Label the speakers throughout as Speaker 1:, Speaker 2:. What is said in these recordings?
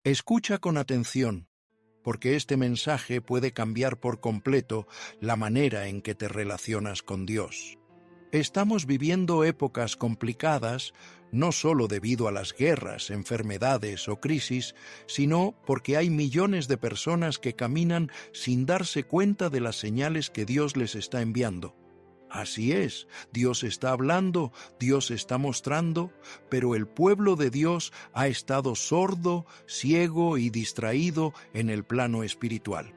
Speaker 1: Escucha con atención, porque este mensaje puede cambiar por completo la manera en que te relacionas con Dios. Estamos viviendo épocas complicadas, no solo debido a las guerras, enfermedades o crisis, sino porque hay millones de personas que caminan sin darse cuenta de las señales que Dios les está enviando. Así es, Dios está hablando, Dios está mostrando, pero el pueblo de Dios ha estado sordo, ciego y distraído en el plano espiritual.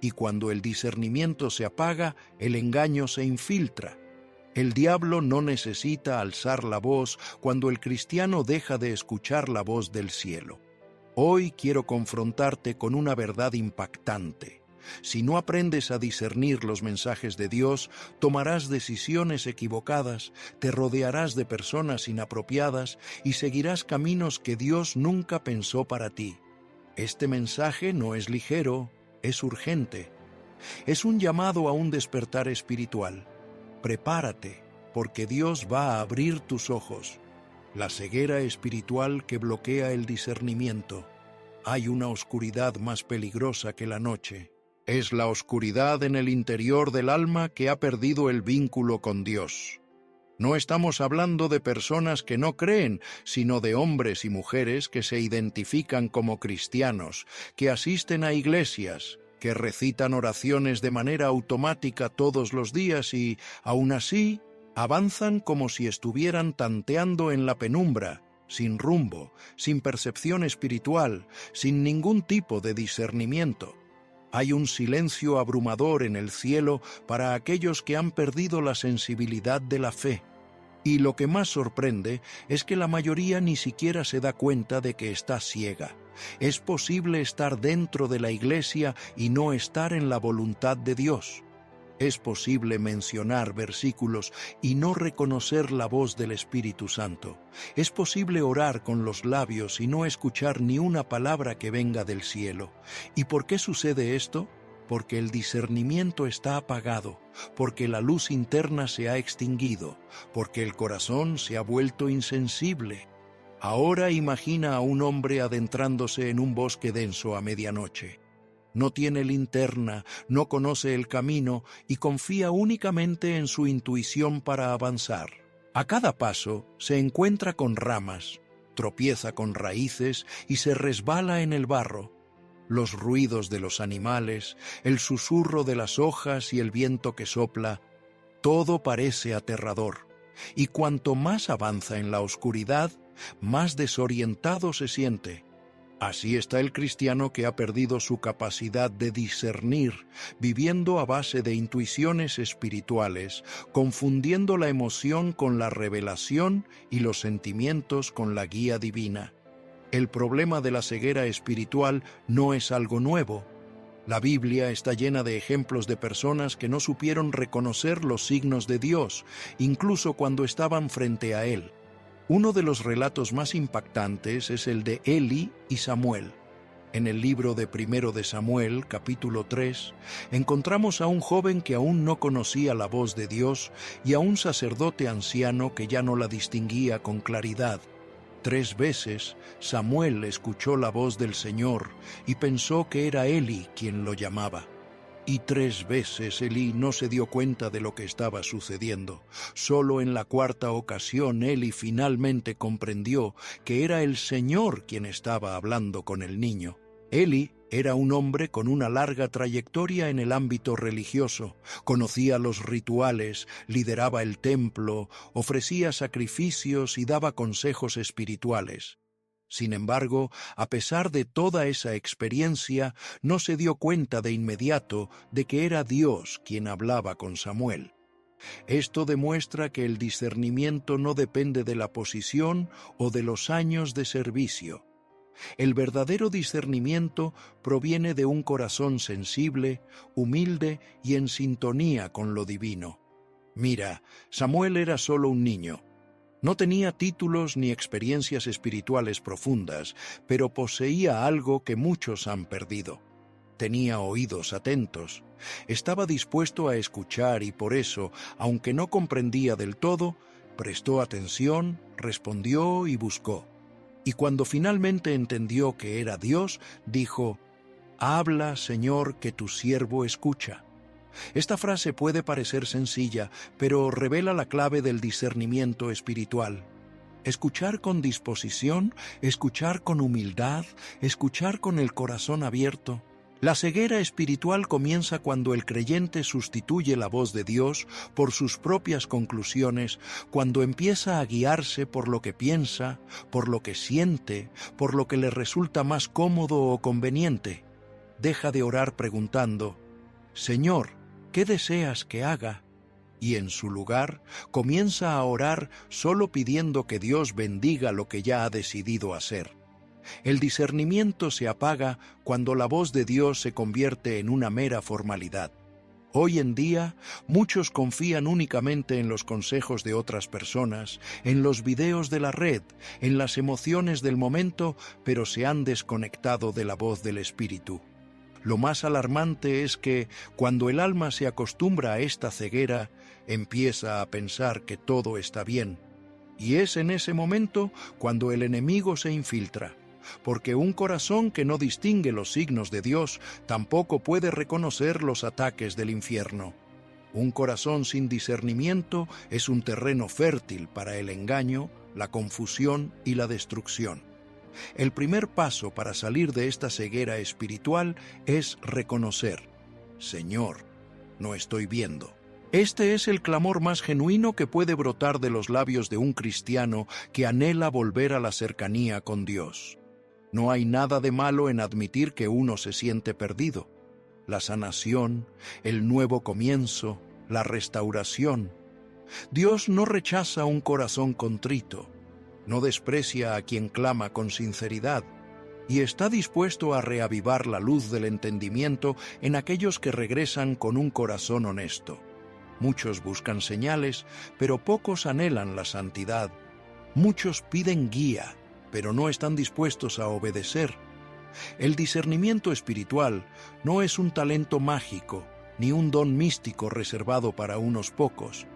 Speaker 1: Y cuando el discernimiento se apaga, el engaño se infiltra. El diablo no necesita alzar la voz cuando el cristiano deja de escuchar la voz del cielo. Hoy quiero confrontarte con una verdad impactante. Si no aprendes a discernir los mensajes de Dios, tomarás decisiones equivocadas, te rodearás de personas inapropiadas y seguirás caminos que Dios nunca pensó para ti. Este mensaje no es ligero, es urgente. Es un llamado a un despertar espiritual. Prepárate, porque Dios va a abrir tus ojos. La ceguera espiritual que bloquea el discernimiento. Hay una oscuridad más peligrosa que la noche. Es la oscuridad en el interior del alma que ha perdido el vínculo con Dios. No estamos hablando de personas que no creen, sino de hombres y mujeres que se identifican como cristianos, que asisten a iglesias, que recitan oraciones de manera automática todos los días y, aún así, avanzan como si estuvieran tanteando en la penumbra, sin rumbo, sin percepción espiritual, sin ningún tipo de discernimiento. Hay un silencio abrumador en el cielo para aquellos que han perdido la sensibilidad de la fe. Y lo que más sorprende es que la mayoría ni siquiera se da cuenta de que está ciega. Es posible estar dentro de la iglesia y no estar en la voluntad de Dios. Es posible mencionar versículos y no reconocer la voz del Espíritu Santo. Es posible orar con los labios y no escuchar ni una palabra que venga del cielo. ¿Y por qué sucede esto? Porque el discernimiento está apagado, porque la luz interna se ha extinguido, porque el corazón se ha vuelto insensible. Ahora imagina a un hombre adentrándose en un bosque denso a medianoche. No tiene linterna, no conoce el camino y confía únicamente en su intuición para avanzar. A cada paso se encuentra con ramas, tropieza con raíces y se resbala en el barro. Los ruidos de los animales, el susurro de las hojas y el viento que sopla, todo parece aterrador. Y cuanto más avanza en la oscuridad, más desorientado se siente. Así está el cristiano que ha perdido su capacidad de discernir, viviendo a base de intuiciones espirituales, confundiendo la emoción con la revelación y los sentimientos con la guía divina. El problema de la ceguera espiritual no es algo nuevo. La Biblia está llena de ejemplos de personas que no supieron reconocer los signos de Dios, incluso cuando estaban frente a Él. Uno de los relatos más impactantes es el de Eli y Samuel. En el libro de Primero de Samuel, capítulo 3, encontramos a un joven que aún no conocía la voz de Dios y a un sacerdote anciano que ya no la distinguía con claridad. 3 veces Samuel escuchó la voz del Señor y pensó que era Eli quien lo llamaba. Y 3 veces Elí no se dio cuenta de lo que estaba sucediendo. Solo en la 4ª ocasión Elí finalmente comprendió que era el Señor quien estaba hablando con el niño. Elí era un hombre con una larga trayectoria en el ámbito religioso. Conocía los rituales, lideraba el templo, ofrecía sacrificios y daba consejos espirituales. Sin embargo, a pesar de toda esa experiencia, no se dio cuenta de inmediato de que era Dios quien hablaba con Samuel. Esto demuestra que el discernimiento no depende de la posición o de los años de servicio. El verdadero discernimiento proviene de un corazón sensible, humilde y en sintonía con lo divino. Mira, Samuel era solo un niño. No tenía títulos ni experiencias espirituales profundas, pero poseía algo que muchos han perdido. Tenía oídos atentos, estaba dispuesto a escuchar y por eso, aunque no comprendía del todo, prestó atención, respondió y buscó. Y cuando finalmente entendió que era Dios, dijo: «Habla, Señor, que tu siervo escucha». Esta frase puede parecer sencilla, pero revela la clave del discernimiento espiritual. Escuchar con disposición, escuchar con humildad, escuchar con el corazón abierto. La ceguera espiritual comienza cuando el creyente sustituye la voz de Dios por sus propias conclusiones, cuando empieza a guiarse por lo que piensa, por lo que siente, por lo que le resulta más cómodo o conveniente. Deja de orar preguntando: «Señor, ¿qué deseas que haga?», y en su lugar comienza a orar solo pidiendo que Dios bendiga lo que ya ha decidido hacer. El discernimiento se apaga cuando la voz de Dios se convierte en una mera formalidad. Hoy en día, muchos confían únicamente en los consejos de otras personas, en los videos de la red, en las emociones del momento, pero se han desconectado de la voz del Espíritu. Lo más alarmante es que, cuando el alma se acostumbra a esta ceguera, empieza a pensar que todo está bien. Y es en ese momento cuando el enemigo se infiltra, porque un corazón que no distingue los signos de Dios tampoco puede reconocer los ataques del infierno. Un corazón sin discernimiento es un terreno fértil para el engaño, la confusión y la destrucción. El primer paso para salir de esta ceguera espiritual es reconocer: «Señor, no estoy viendo». Este es el clamor más genuino que puede brotar de los labios de un cristiano que anhela volver a la cercanía con Dios. No hay nada de malo en admitir que uno se siente perdido. La sanación, el nuevo comienzo, la restauración. Dios no rechaza un corazón contrito, no desprecia a quien clama con sinceridad, y está dispuesto a reavivar la luz del entendimiento en aquellos que regresan con un corazón honesto. Muchos buscan señales, pero pocos anhelan la santidad. Muchos piden guía, pero no están dispuestos a obedecer. El discernimiento espiritual no es un talento mágico, ni un don místico reservado para unos pocos.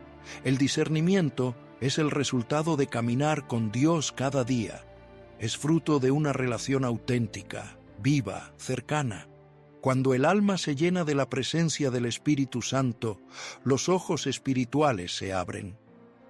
Speaker 1: El discernimiento es el resultado de caminar con Dios cada día. Es fruto de una relación auténtica, viva, cercana. Cuando el alma se llena de la presencia del Espíritu Santo, los ojos espirituales se abren.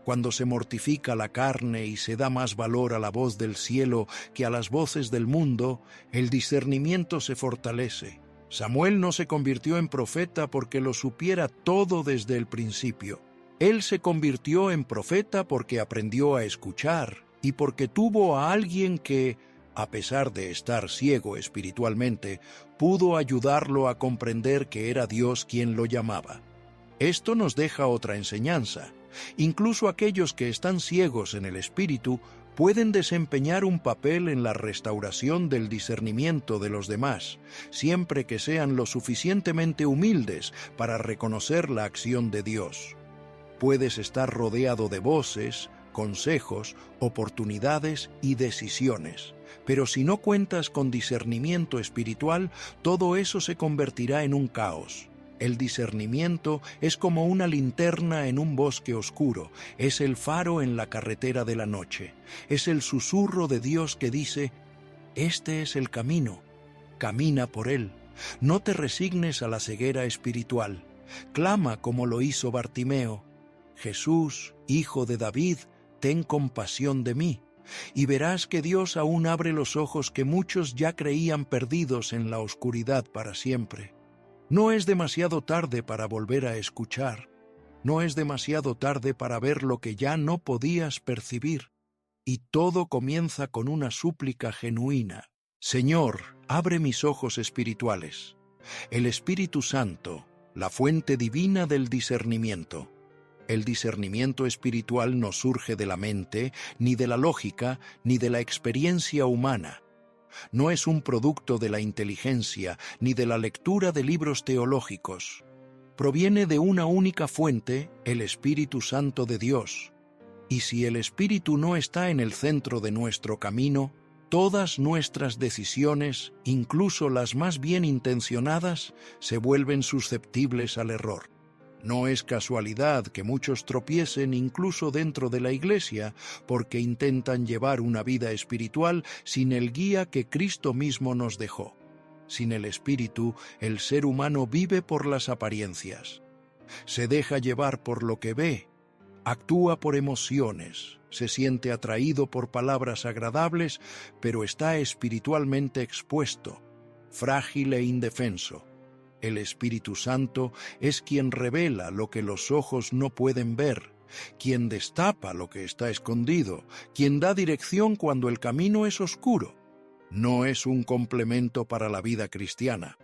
Speaker 1: Cuando se mortifica la carne y se da más valor a la voz del cielo que a las voces del mundo, el discernimiento se fortalece. Samuel no se convirtió en profeta porque lo supiera todo desde el principio. Él se convirtió en profeta porque aprendió a escuchar y porque tuvo a alguien que, a pesar de estar ciego espiritualmente, pudo ayudarlo a comprender que era Dios quien lo llamaba. Esto nos deja otra enseñanza. Incluso aquellos que están ciegos en el espíritu pueden desempeñar un papel en la restauración del discernimiento de los demás, siempre que sean lo suficientemente humildes para reconocer la acción de Dios. Puedes estar rodeado de voces, consejos, oportunidades y decisiones, pero si no cuentas con discernimiento espiritual, todo eso se convertirá en un caos. El discernimiento es como una linterna en un bosque oscuro, es el faro en la carretera de la noche, es el susurro de Dios que dice: «Este es el camino, camina por él, no te resignes a la ceguera espiritual, clama como lo hizo Bartimeo: Jesús, Hijo de David, ten compasión de mí», y verás que Dios aún abre los ojos que muchos ya creían perdidos en la oscuridad para siempre. No es demasiado tarde para volver a escuchar, no es demasiado tarde para ver lo que ya no podías percibir, y todo comienza con una súplica genuina: «Señor, abre mis ojos espirituales». El Espíritu Santo, la fuente divina del discernimiento. El discernimiento espiritual no surge de la mente, ni de la lógica, ni de la experiencia humana. No es un producto de la inteligencia, ni de la lectura de libros teológicos. Proviene de una única fuente, el Espíritu Santo de Dios. Y si el Espíritu no está en el centro de nuestro camino, todas nuestras decisiones, incluso las más bien intencionadas, se vuelven susceptibles al error. No es casualidad que muchos tropiecen incluso dentro de la Iglesia porque intentan llevar una vida espiritual sin el guía que Cristo mismo nos dejó. Sin el Espíritu, el ser humano vive por las apariencias. Se deja llevar por lo que ve, actúa por emociones, se siente atraído por palabras agradables, pero está espiritualmente expuesto, frágil e indefenso. El Espíritu Santo es quien revela lo que los ojos no pueden ver, quien destapa lo que está escondido, quien da dirección cuando el camino es oscuro. No es un complemento para la vida cristiana,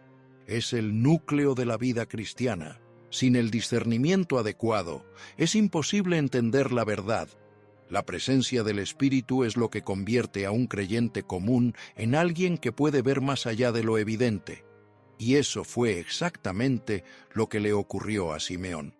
Speaker 1: es el núcleo de la vida cristiana. Sin el discernimiento adecuado, es imposible entender la verdad. La presencia del Espíritu es lo que convierte a un creyente común en alguien que puede ver más allá de lo evidente. Y eso fue exactamente lo que le ocurrió a Simeón.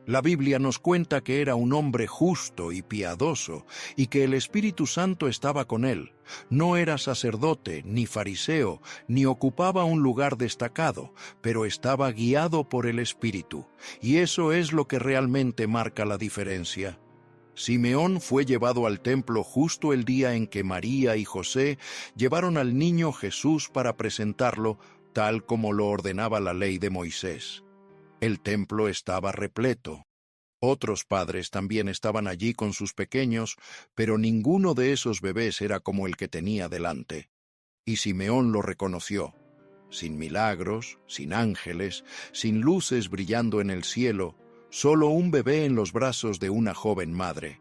Speaker 1: La Biblia nos cuenta que era un hombre justo y piadoso y que el Espíritu Santo estaba con él. No era sacerdote, ni fariseo, ni ocupaba un lugar destacado, pero estaba guiado por el Espíritu. Y eso es lo que realmente marca la diferencia. Simeón fue llevado al templo justo el día en que María y José llevaron al niño Jesús para presentarlo, tal como lo ordenaba la ley de Moisés. El templo estaba repleto. Otros padres también estaban allí con sus pequeños, pero ninguno de esos bebés era como el que tenía delante. Y Simeón lo reconoció. Sin milagros, sin ángeles, sin luces brillando en el cielo, solo un bebé en los brazos de una joven madre.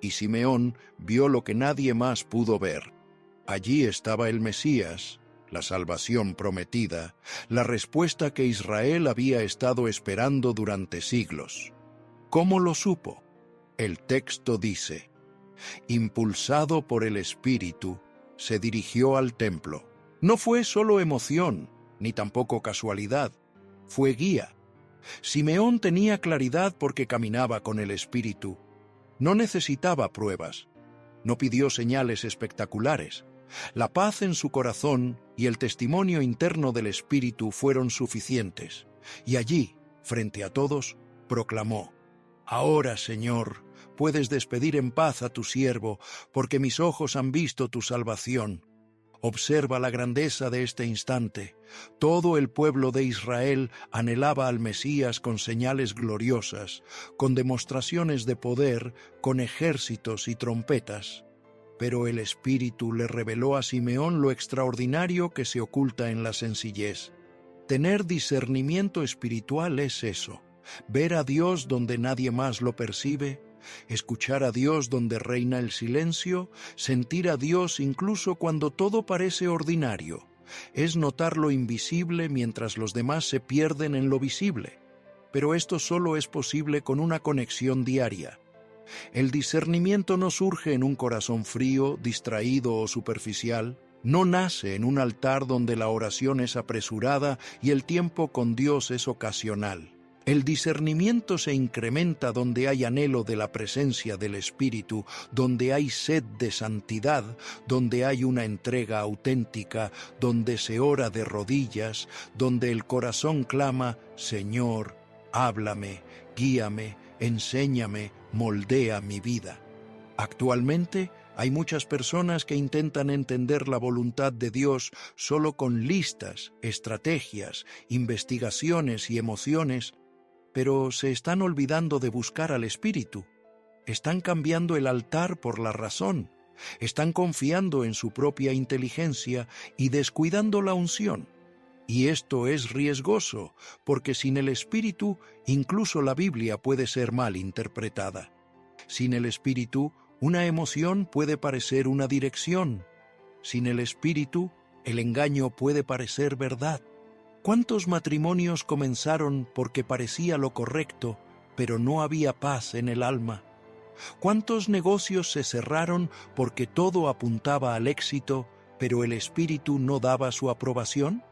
Speaker 1: Y Simeón vio lo que nadie más pudo ver. Allí estaba el Mesías, la salvación prometida, la respuesta que Israel había estado esperando durante siglos. ¿Cómo lo supo? El texto dice: impulsado por el Espíritu, se dirigió al templo. No fue solo emoción, ni tampoco casualidad, fue guía. Simeón tenía claridad porque caminaba con el Espíritu. No necesitaba pruebas, no pidió señales espectaculares. La paz en su corazón y el testimonio interno del Espíritu fueron suficientes, y allí, frente a todos, proclamó: ahora, Señor, puedes despedir en paz a tu siervo, porque mis ojos han visto tu salvación. Observa la grandeza de este instante. Todo el pueblo de Israel anhelaba al Mesías con señales gloriosas, con demostraciones de poder, con ejércitos y trompetas. Pero el Espíritu le reveló a Simeón lo extraordinario que se oculta en la sencillez. Tener discernimiento espiritual es eso: ver a Dios donde nadie más lo percibe, escuchar a Dios donde reina el silencio, sentir a Dios incluso cuando todo parece ordinario. Es notar lo invisible mientras los demás se pierden en lo visible. Pero esto solo es posible con una conexión diaria. El discernimiento no surge en un corazón frío, distraído o superficial. No nace en un altar donde la oración es apresurada y el tiempo con Dios es ocasional. El discernimiento se incrementa donde hay anhelo de la presencia del Espíritu, donde hay sed de santidad, donde hay una entrega auténtica, donde se ora de rodillas, donde el corazón clama: Señor, háblame, guíame, enséñame, moldea mi vida. Actualmente hay muchas personas que intentan entender la voluntad de Dios solo con listas, estrategias, investigaciones y emociones, pero se están olvidando de buscar al Espíritu. Están cambiando el altar por la razón. Están confiando en su propia inteligencia y descuidando la unción. Y esto es riesgoso, porque sin el Espíritu, incluso la Biblia puede ser mal interpretada. Sin el Espíritu, una emoción puede parecer una dirección. Sin el Espíritu, el engaño puede parecer verdad. ¿Cuántos matrimonios comenzaron porque parecía lo correcto, pero no había paz en el alma? ¿Cuántos negocios se cerraron porque todo apuntaba al éxito, pero el Espíritu no daba su aprobación?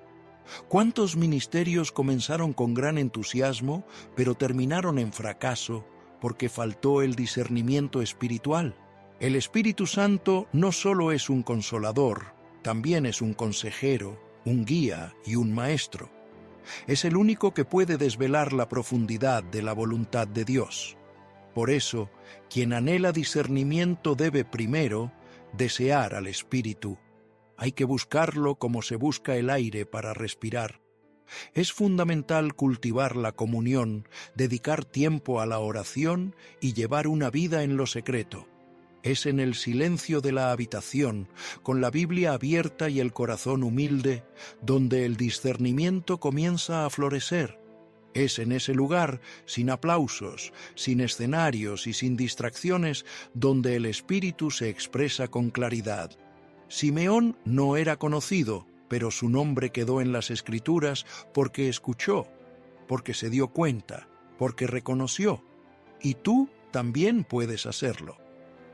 Speaker 1: ¿Cuántos ministerios comenzaron con gran entusiasmo, pero terminaron en fracaso porque faltó el discernimiento espiritual? El Espíritu Santo no solo es un consolador, también es un consejero, un guía y un maestro. Es el único que puede desvelar la profundidad de la voluntad de Dios. Por eso, quien anhela discernimiento debe primero desear al Espíritu. Hay que buscarlo como se busca el aire para respirar. Es fundamental cultivar la comunión, dedicar tiempo a la oración y llevar una vida en lo secreto. Es en el silencio de la habitación, con la Biblia abierta y el corazón humilde, donde el discernimiento comienza a florecer. Es en ese lugar, sin aplausos, sin escenarios y sin distracciones, donde el Espíritu se expresa con claridad. Simeón no era conocido, pero su nombre quedó en las Escrituras porque escuchó, porque se dio cuenta, porque reconoció. Y tú también puedes hacerlo.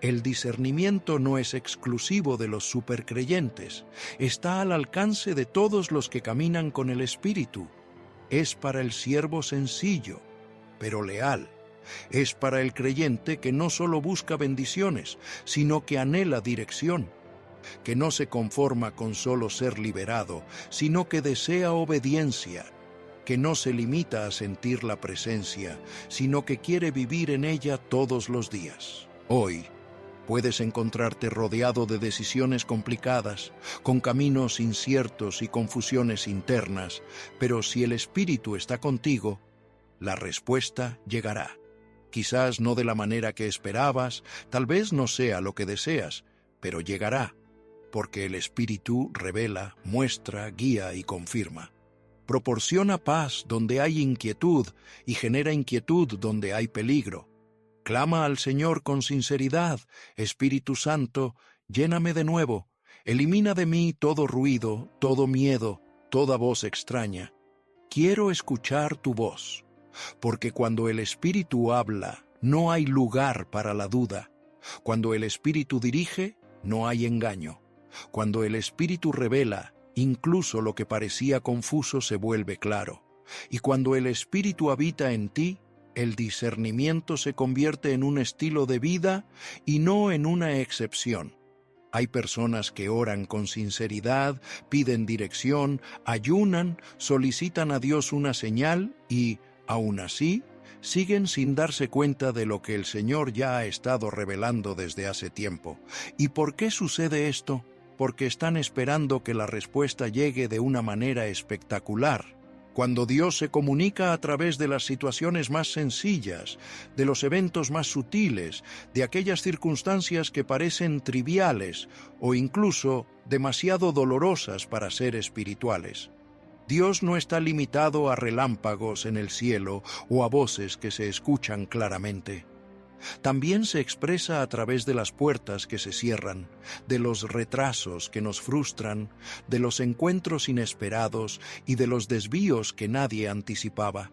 Speaker 1: El discernimiento no es exclusivo de los supercreyentes, está al alcance de todos los que caminan con el Espíritu. Es para el siervo sencillo, pero leal. Es para el creyente que no solo busca bendiciones, sino que anhela dirección, que no se conforma con solo ser liberado, sino que desea obediencia, que no se limita a sentir la presencia, sino que quiere vivir en ella todos los días. Hoy, puedes encontrarte rodeado de decisiones complicadas, con caminos inciertos y confusiones internas, pero si el Espíritu está contigo, la respuesta llegará. Quizás no de la manera que esperabas, tal vez no sea lo que deseas, pero llegará, porque el Espíritu revela, muestra, guía y confirma. Proporciona paz donde hay inquietud y genera inquietud donde hay peligro. Clama al Señor con sinceridad: Espíritu Santo, lléname de nuevo, elimina de mí todo ruido, todo miedo, toda voz extraña. Quiero escuchar tu voz, porque cuando el Espíritu habla, no hay lugar para la duda. Cuando el Espíritu dirige, no hay engaño. Cuando el Espíritu revela, incluso lo que parecía confuso se vuelve claro. Y cuando el Espíritu habita en ti, el discernimiento se convierte en un estilo de vida y no en una excepción. Hay personas que oran con sinceridad, piden dirección, ayunan, solicitan a Dios una señal y, aún así, siguen sin darse cuenta de lo que el Señor ya ha estado revelando desde hace tiempo. ¿Y por qué sucede esto? Porque están esperando que la respuesta llegue de una manera espectacular. Cuando Dios se comunica a través de las situaciones más sencillas, de los eventos más sutiles, de aquellas circunstancias que parecen triviales o incluso demasiado dolorosas para ser espirituales. Dios no está limitado a relámpagos en el cielo o a voces que se escuchan claramente. También se expresa a través de las puertas que se cierran, de los retrasos que nos frustran, de los encuentros inesperados y de los desvíos que nadie anticipaba.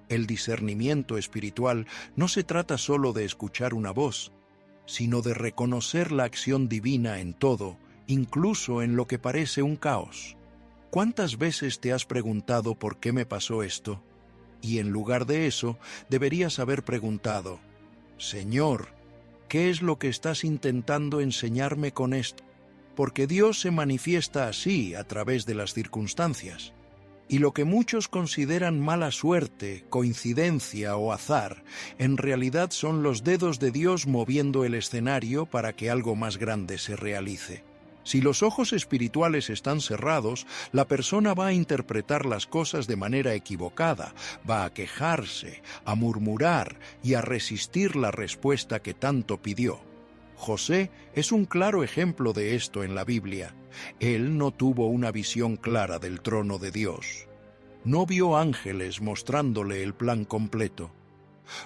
Speaker 1: El discernimiento espiritual no se trata solo de escuchar una voz, sino de reconocer la acción divina en todo, incluso en lo que parece un caos. ¿Cuántas veces te has preguntado por qué me pasó esto? Y en lugar de eso, deberías haber preguntado: Señor, ¿qué es lo que estás intentando enseñarme con esto? Porque Dios se manifiesta así a través de las circunstancias. Y lo que muchos consideran mala suerte, coincidencia o azar, en realidad son los dedos de Dios moviendo el escenario para que algo más grande se realice. Si los ojos espirituales están cerrados, la persona va a interpretar las cosas de manera equivocada, va a quejarse, a murmurar y a resistir la respuesta que tanto pidió. José es un claro ejemplo de esto en la Biblia. Él no tuvo una visión clara del trono de Dios. No vio ángeles mostrándole el plan completo.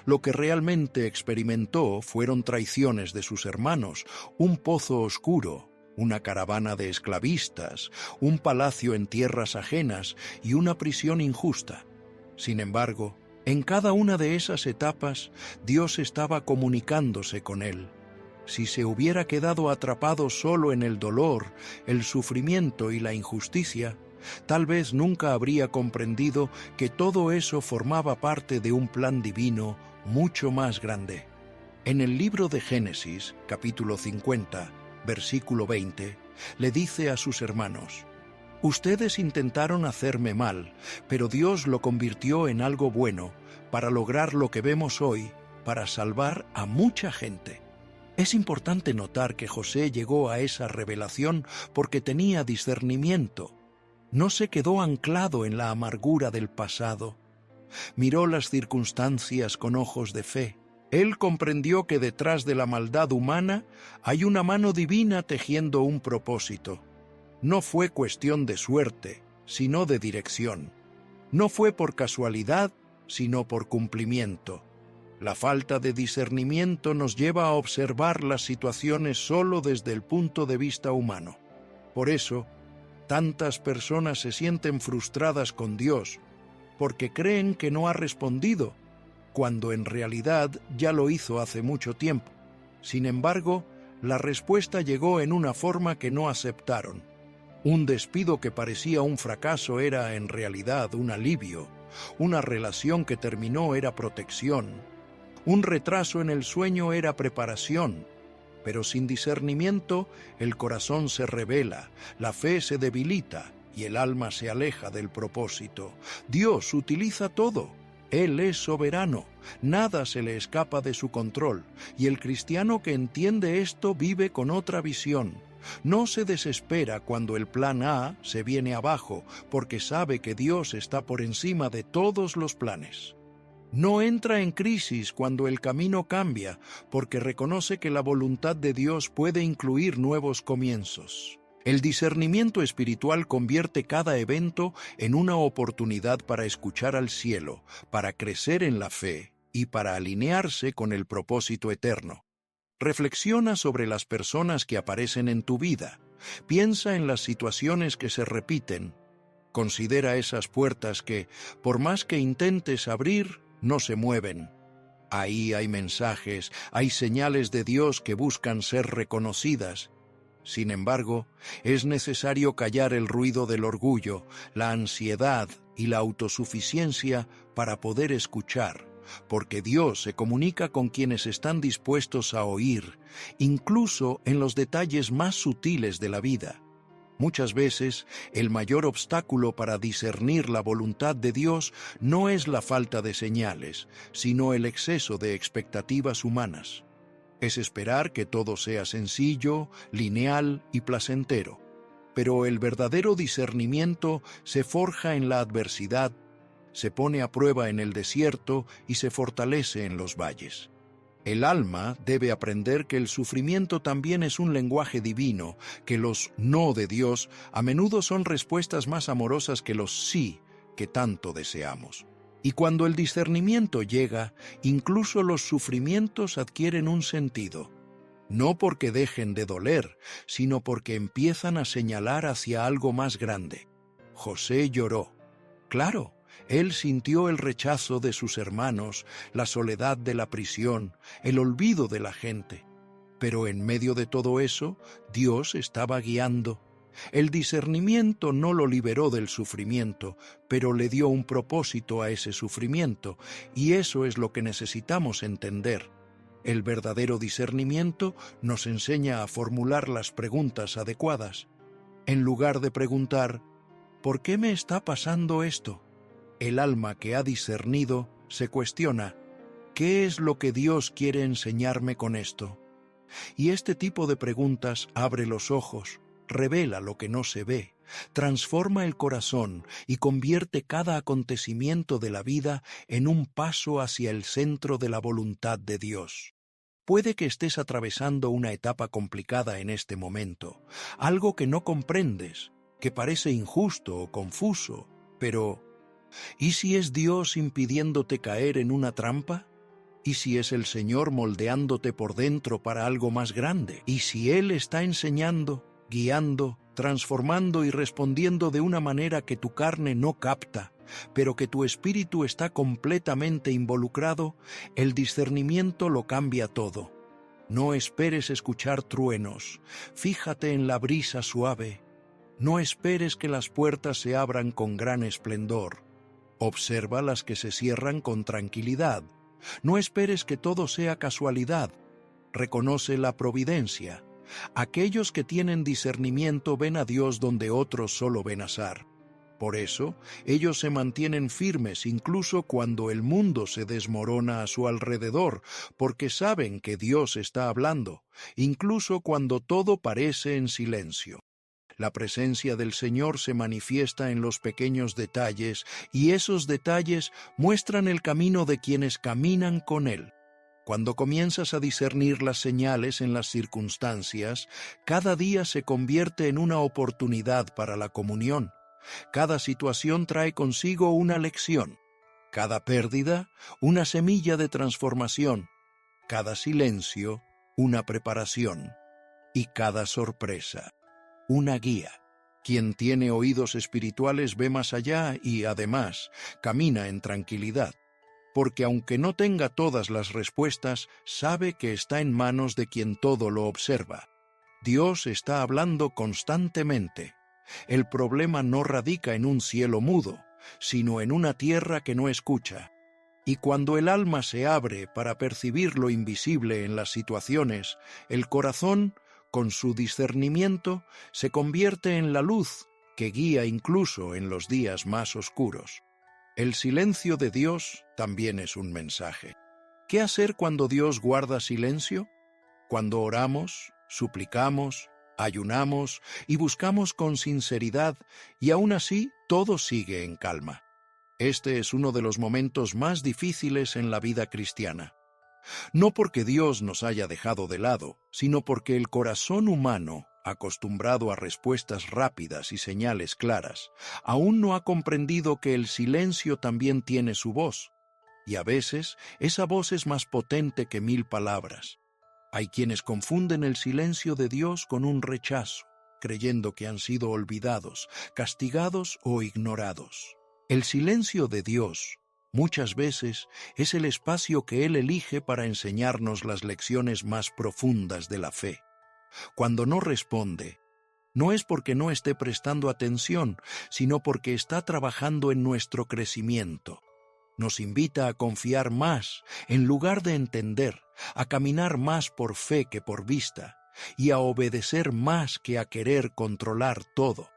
Speaker 1: Lo que realmente experimentó fueron traiciones de sus hermanos, un pozo oscuro, una caravana de esclavistas, un palacio en tierras ajenas y una prisión injusta. Sin embargo, en cada una de esas etapas, Dios estaba comunicándose con él. Si se hubiera quedado atrapado solo en el dolor, el sufrimiento y la injusticia, tal vez nunca habría comprendido que todo eso formaba parte de un plan divino mucho más grande. En el libro de Génesis, capítulo 50, versículo 20, le dice a sus hermanos: Ustedes intentaron hacerme mal, pero Dios lo convirtió en algo bueno, para lograr lo que vemos hoy, para salvar a mucha gente. Es importante notar que José llegó a esa revelación porque tenía discernimiento. No se quedó anclado en la amargura del pasado. Miró las circunstancias con ojos de fe. Él comprendió que detrás de la maldad humana hay una mano divina tejiendo un propósito. No fue cuestión de suerte, sino de dirección. No fue por casualidad, sino por cumplimiento. La falta de discernimiento nos lleva a observar las situaciones solo desde el punto de vista humano. Por eso, tantas personas se sienten frustradas con Dios, porque creen que no ha respondido, cuando en realidad ya lo hizo hace mucho tiempo. Sin embargo, la respuesta llegó en una forma que no aceptaron. Un despido que parecía un fracaso era en realidad un alivio. Una relación que terminó era protección. Un retraso en el sueño era preparación. Pero sin discernimiento, el corazón se rebela, la fe se debilita y el alma se aleja del propósito. Dios utiliza todo. Él es soberano, nada se le escapa de su control, y el cristiano que entiende esto vive con otra visión. No se desespera cuando el plan A se viene abajo, porque sabe que Dios está por encima de todos los planes. No entra en crisis cuando el camino cambia, porque reconoce que la voluntad de Dios puede incluir nuevos comienzos. El discernimiento espiritual convierte cada evento en una oportunidad para escuchar al cielo, para crecer en la fe y para alinearse con el propósito eterno. Reflexiona sobre las personas que aparecen en tu vida. Piensa en las situaciones que se repiten. Considera esas puertas que, por más que intentes abrir, no se mueven. Ahí hay mensajes, hay señales de Dios que buscan ser reconocidas. Sin embargo, es necesario callar el ruido del orgullo, la ansiedad y la autosuficiencia para poder escuchar, porque Dios se comunica con quienes están dispuestos a oír, incluso en los detalles más sutiles de la vida. Muchas veces, el mayor obstáculo para discernir la voluntad de Dios no es la falta de señales, sino el exceso de expectativas humanas. Es esperar que todo sea sencillo, lineal y placentero. Pero el verdadero discernimiento se forja en la adversidad, se pone a prueba en el desierto y se fortalece en los valles. El alma debe aprender que el sufrimiento también es un lenguaje divino, que los no de Dios a menudo son respuestas más amorosas que los sí que tanto deseamos. Y cuando el discernimiento llega, incluso los sufrimientos adquieren un sentido. No porque dejen de doler, sino porque empiezan a señalar hacia algo más grande. José lloró. Claro, él sintió el rechazo de sus hermanos, la soledad de la prisión, el olvido de la gente. Pero en medio de todo eso, Dios estaba guiando. El discernimiento no lo liberó del sufrimiento, pero le dio un propósito a ese sufrimiento, y eso es lo que necesitamos entender. El verdadero discernimiento nos enseña a formular las preguntas adecuadas. En lugar de preguntar, ¿por qué me está pasando esto? El alma que ha discernido se cuestiona, ¿qué es lo que Dios quiere enseñarme con esto? Y este tipo de preguntas abre los ojos, revela lo que no se ve, transforma el corazón y convierte cada acontecimiento de la vida en un paso hacia el centro de la voluntad de Dios. Puede que estés atravesando una etapa complicada en este momento, algo que no comprendes, que parece injusto o confuso, pero ¿y si es Dios impidiéndote caer en una trampa? ¿Y si es el Señor moldeándote por dentro para algo más grande? ¿Y si Él está enseñando, guiando, transformando y respondiendo de una manera que tu carne no capta, pero que tu espíritu está completamente involucrado? El discernimiento lo cambia todo. No esperes escuchar truenos, fíjate en la brisa suave. No esperes que las puertas se abran con gran esplendor. Observa las que se cierran con tranquilidad. No esperes que todo sea casualidad. Reconoce la providencia. Aquellos que tienen discernimiento ven a Dios donde otros solo ven azar. Por eso, ellos se mantienen firmes incluso cuando el mundo se desmorona a su alrededor, porque saben que Dios está hablando, incluso cuando todo parece en silencio. La presencia del Señor se manifiesta en los pequeños detalles, y esos detalles muestran el camino de quienes caminan con Él. Cuando comienzas a discernir las señales en las circunstancias, cada día se convierte en una oportunidad para la comunión. Cada situación trae consigo una lección. Cada pérdida, una semilla de transformación. Cada silencio, una preparación. Y cada sorpresa, una guía. Quien tiene oídos espirituales ve más allá y, además, camina en tranquilidad, porque aunque no tenga todas las respuestas, sabe que está en manos de quien todo lo observa. Dios está hablando constantemente. El problema no radica en un cielo mudo, sino en una tierra que no escucha. Y cuando el alma se abre para percibir lo invisible en las situaciones, el corazón, con su discernimiento, se convierte en la luz que guía incluso en los días más oscuros. El silencio de Dios también es un mensaje. ¿Qué hacer cuando Dios guarda silencio? Cuando oramos, suplicamos, ayunamos y buscamos con sinceridad, y aún así todo sigue en calma. Este es uno de los momentos más difíciles en la vida cristiana. No porque Dios nos haya dejado de lado, sino porque el corazón humano, acostumbrado a respuestas rápidas y señales claras, aún no ha comprendido que el silencio también tiene su voz, y a veces esa voz es más potente que 1000 palabras. Hay quienes confunden el silencio de Dios con un rechazo, creyendo que han sido olvidados, castigados o ignorados. El silencio de Dios, muchas veces, es el espacio que Él elige para enseñarnos las lecciones más profundas de la fe. Cuando no responde, no es porque no esté prestando atención, sino porque está trabajando en nuestro crecimiento. Nos invita a confiar más, en lugar de entender, a caminar más por fe que por vista, y a obedecer más que a querer controlar todo.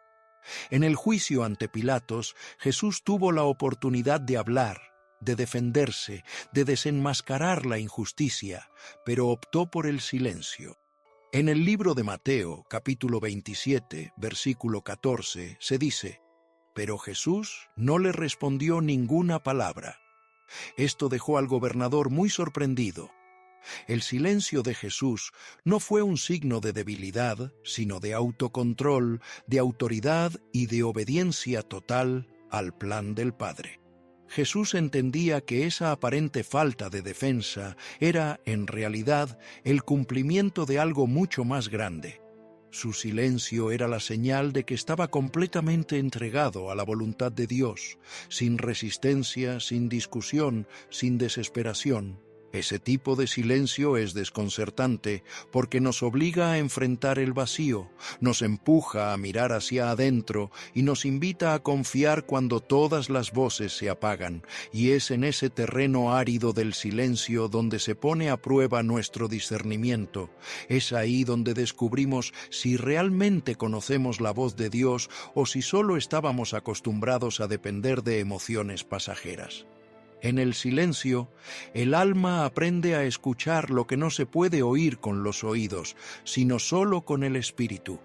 Speaker 1: En el juicio ante Pilatos, Jesús tuvo la oportunidad de hablar, de defenderse, de desenmascarar la injusticia, pero optó por el silencio. En el libro de Mateo, capítulo 27, versículo 14, se dice: «Pero Jesús no le respondió ninguna palabra». Esto dejó al gobernador muy sorprendido. El silencio de Jesús no fue un signo de debilidad, sino de autocontrol, de autoridad y de obediencia total al plan del Padre. Jesús entendía que esa aparente falta de defensa era, en realidad, el cumplimiento de algo mucho más grande. Su silencio era la señal de que estaba completamente entregado a la voluntad de Dios, sin resistencia, sin discusión, sin desesperación. Ese tipo de silencio es desconcertante porque nos obliga a enfrentar el vacío, nos empuja a mirar hacia adentro y nos invita a confiar cuando todas las voces se apagan, y es en ese terreno árido del silencio donde se pone a prueba nuestro discernimiento. Es ahí donde descubrimos si realmente conocemos la voz de Dios o si solo estábamos acostumbrados a depender de emociones pasajeras. En el silencio, el alma aprende a escuchar lo que no se puede oír con los oídos, sino solo con el espíritu.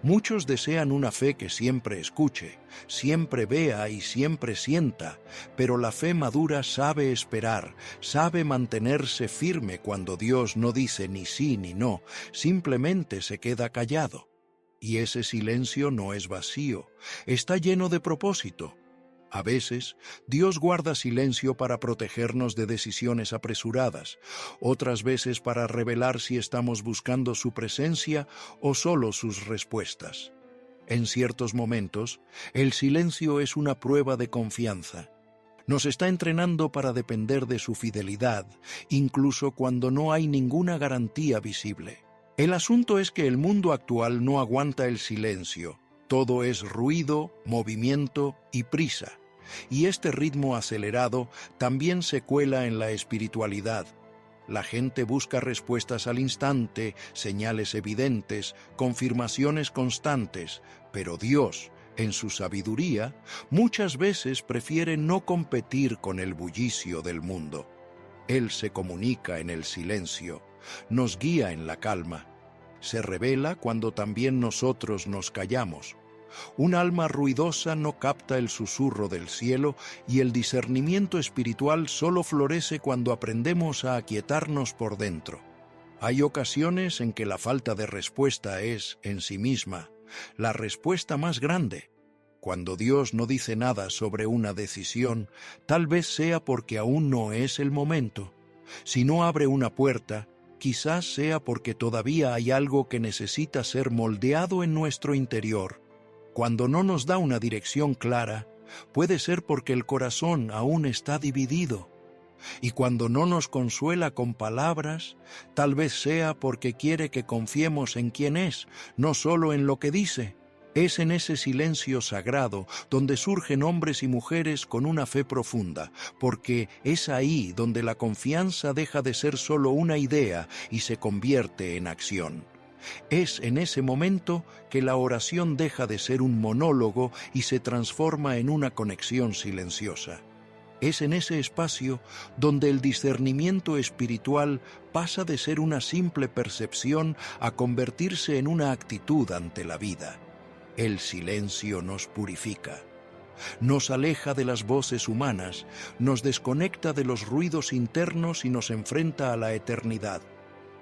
Speaker 1: Muchos desean una fe que siempre escuche, siempre vea y siempre sienta, pero la fe madura sabe esperar, sabe mantenerse firme cuando Dios no dice ni sí ni no, simplemente se queda callado. Y ese silencio no es vacío, está lleno de propósito. A veces, Dios guarda silencio para protegernos de decisiones apresuradas, otras veces para revelar si estamos buscando su presencia o solo sus respuestas. En ciertos momentos, el silencio es una prueba de confianza. Nos está entrenando para depender de su fidelidad, incluso cuando no hay ninguna garantía visible. El asunto es que el mundo actual no aguanta el silencio. Todo es ruido, movimiento y prisa. Y este ritmo acelerado también se cuela en la espiritualidad. La gente busca respuestas al instante, señales evidentes, confirmaciones constantes, pero Dios, en su sabiduría, muchas veces prefiere no competir con el bullicio del mundo. Él se comunica en el silencio, nos guía en la calma, se revela cuando también nosotros nos callamos. Un alma ruidosa no capta el susurro del cielo y el discernimiento espiritual solo florece cuando aprendemos a aquietarnos por dentro. Hay ocasiones en que la falta de respuesta es, en sí misma, la respuesta más grande. Cuando Dios no dice nada sobre una decisión, tal vez sea porque aún no es el momento. Si no abre una puerta, quizás sea porque todavía hay algo que necesita ser moldeado en nuestro interior. Cuando no nos da una dirección clara, puede ser porque el corazón aún está dividido. Y cuando no nos consuela con palabras, tal vez sea porque quiere que confiemos en quién es, no solo en lo que dice. Es en ese silencio sagrado donde surgen hombres y mujeres con una fe profunda, porque es ahí donde la confianza deja de ser solo una idea y se convierte en acción. Es en ese momento que la oración deja de ser un monólogo y se transforma en una conexión silenciosa. Es en ese espacio donde el discernimiento espiritual pasa de ser una simple percepción a convertirse en una actitud ante la vida. El silencio nos purifica, nos aleja de las voces humanas, nos desconecta de los ruidos internos y nos enfrenta a la eternidad.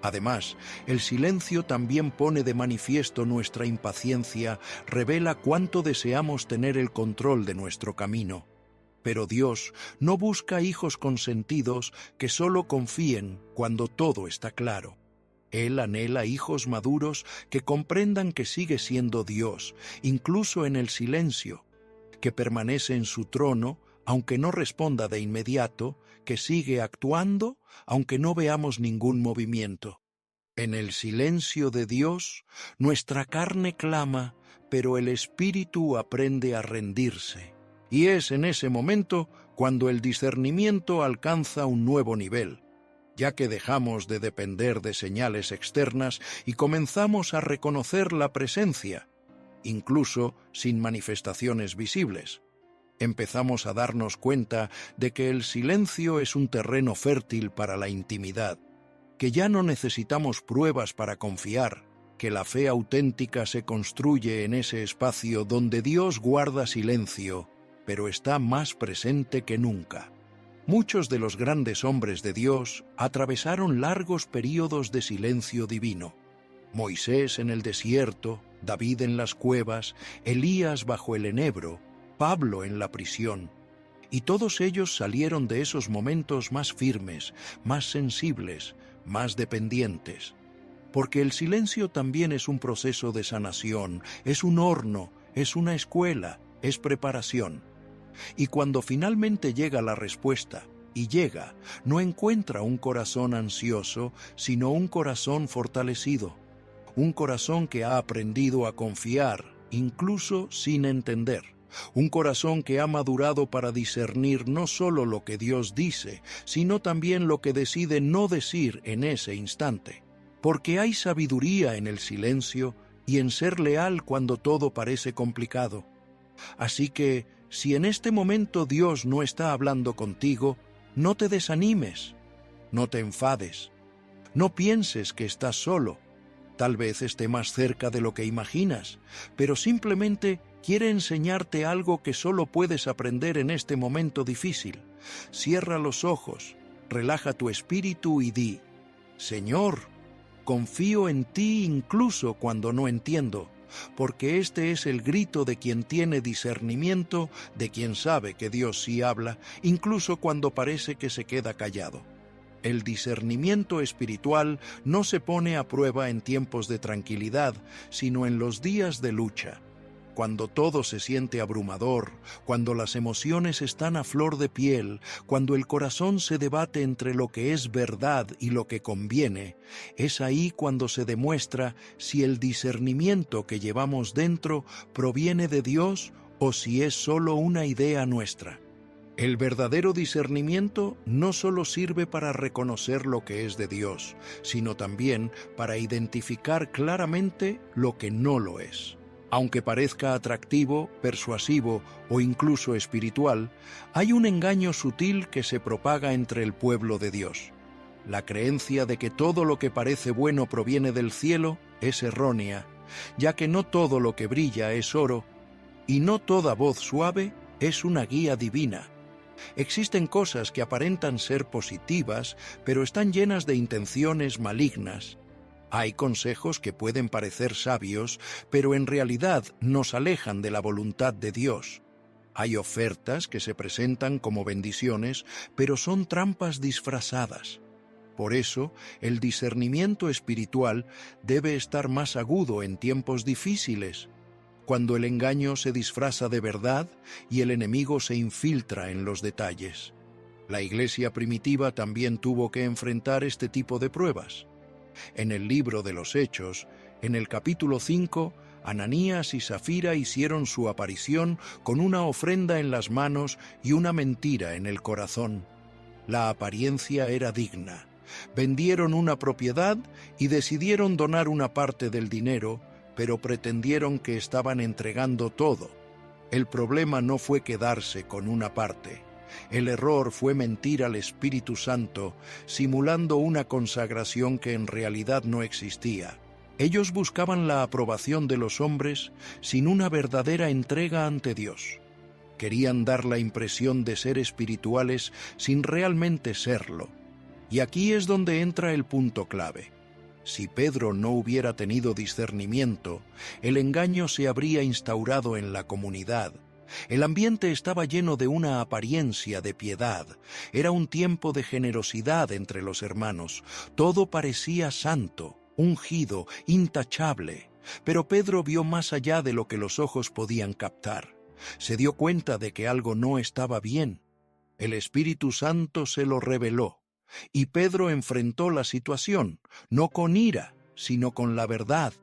Speaker 1: Además, el silencio también pone de manifiesto nuestra impaciencia, revela cuánto deseamos tener el control de nuestro camino. Pero Dios no busca hijos consentidos que solo confíen cuando todo está claro. Él anhela hijos maduros que comprendan que sigue siendo Dios, incluso en el silencio, que permanece en su trono, aunque no responda de inmediato, que sigue actuando, aunque no veamos ningún movimiento. En el silencio de Dios, nuestra carne clama, pero el espíritu aprende a rendirse. Y es en ese momento cuando el discernimiento alcanza un nuevo nivel, ya que dejamos de depender de señales externas y comenzamos a reconocer la presencia, incluso sin manifestaciones visibles. Empezamos a darnos cuenta de que el silencio es un terreno fértil para la intimidad, que ya no necesitamos pruebas para confiar, que la fe auténtica se construye en ese espacio donde Dios guarda silencio, pero está más presente que nunca. Muchos de los grandes hombres de Dios atravesaron largos períodos de silencio divino. Moisés en el desierto, David en las cuevas, Elías bajo el enebro, Pablo en la prisión. Y todos ellos salieron de esos momentos más firmes, más sensibles, más dependientes. Porque el silencio también es un proceso de sanación, es un horno, es una escuela, es preparación. Y cuando finalmente llega la respuesta, y llega, no encuentra un corazón ansioso, sino un corazón fortalecido, un corazón que ha aprendido a confiar, incluso sin entender. Un corazón que ha madurado para discernir no solo lo que Dios dice, sino también lo que decide no decir en ese instante. Porque hay sabiduría en el silencio y en ser leal cuando todo parece complicado. Así que, si en este momento Dios no está hablando contigo, no te desanimes, no te enfades, no pienses que estás solo. Tal vez esté más cerca de lo que imaginas, pero simplemente quiere enseñarte algo que solo puedes aprender en este momento difícil. Cierra los ojos, relaja tu espíritu y di: Señor, confío en ti incluso cuando no entiendo, porque este es el grito de quien tiene discernimiento, de quien sabe que Dios sí habla, incluso cuando parece que se queda callado. El discernimiento espiritual no se pone a prueba en tiempos de tranquilidad, sino en los días de lucha. Cuando todo se siente abrumador, cuando las emociones están a flor de piel, cuando el corazón se debate entre lo que es verdad y lo que conviene, es ahí cuando se demuestra si el discernimiento que llevamos dentro proviene de Dios o si es solo una idea nuestra. El verdadero discernimiento no solo sirve para reconocer lo que es de Dios, sino también para identificar claramente lo que no lo es. Aunque parezca atractivo, persuasivo o incluso espiritual, hay un engaño sutil que se propaga entre el pueblo de Dios. La creencia de que todo lo que parece bueno proviene del cielo es errónea, ya que no todo lo que brilla es oro, y no toda voz suave es una guía divina. Existen cosas que aparentan ser positivas, pero están llenas de intenciones malignas. Hay consejos que pueden parecer sabios, pero en realidad nos alejan de la voluntad de Dios. Hay ofertas que se presentan como bendiciones, pero son trampas disfrazadas. Por eso, el discernimiento espiritual debe estar más agudo en tiempos difíciles, cuando el engaño se disfraza de verdad y el enemigo se infiltra en los detalles. La iglesia primitiva también tuvo que enfrentar este tipo de pruebas. En el libro de los Hechos, en el capítulo 5, Ananías y Safira hicieron su aparición con una ofrenda en las manos y una mentira en el corazón. La apariencia era digna. Vendieron una propiedad y decidieron donar una parte del dinero, pero pretendieron que estaban entregando todo. El problema no fue quedarse con una parte. El error fue mentir al Espíritu Santo, simulando una consagración que en realidad no existía. Ellos buscaban la aprobación de los hombres sin una verdadera entrega ante Dios. Querían dar la impresión de ser espirituales sin realmente serlo. Y aquí es donde entra el punto clave. Si Pedro no hubiera tenido discernimiento, el engaño se habría instaurado en la comunidad. El ambiente estaba lleno de una apariencia de piedad. Era un tiempo de generosidad entre los hermanos. Todo parecía santo, ungido, intachable. Pero Pedro vio más allá de lo que los ojos podían captar. Se dio cuenta de que algo no estaba bien. El Espíritu Santo se lo reveló. Y Pedro enfrentó la situación, no con ira, sino con la verdad.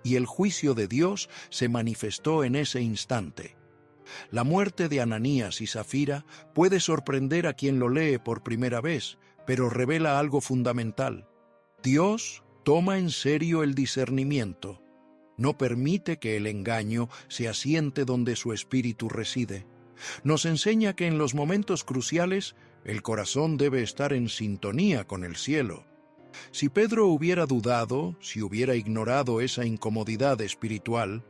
Speaker 1: Y el juicio de Dios se manifestó en ese instante. La muerte de Ananías y Safira puede sorprender a quien lo lee por primera vez, pero revela algo fundamental. Dios toma en serio el discernimiento. No permite que el engaño se asiente donde su espíritu reside. Nos enseña que en los momentos cruciales el corazón debe estar en sintonía con el cielo. Si Pedro hubiera dudado, si hubiera ignorado esa incomodidad espiritual,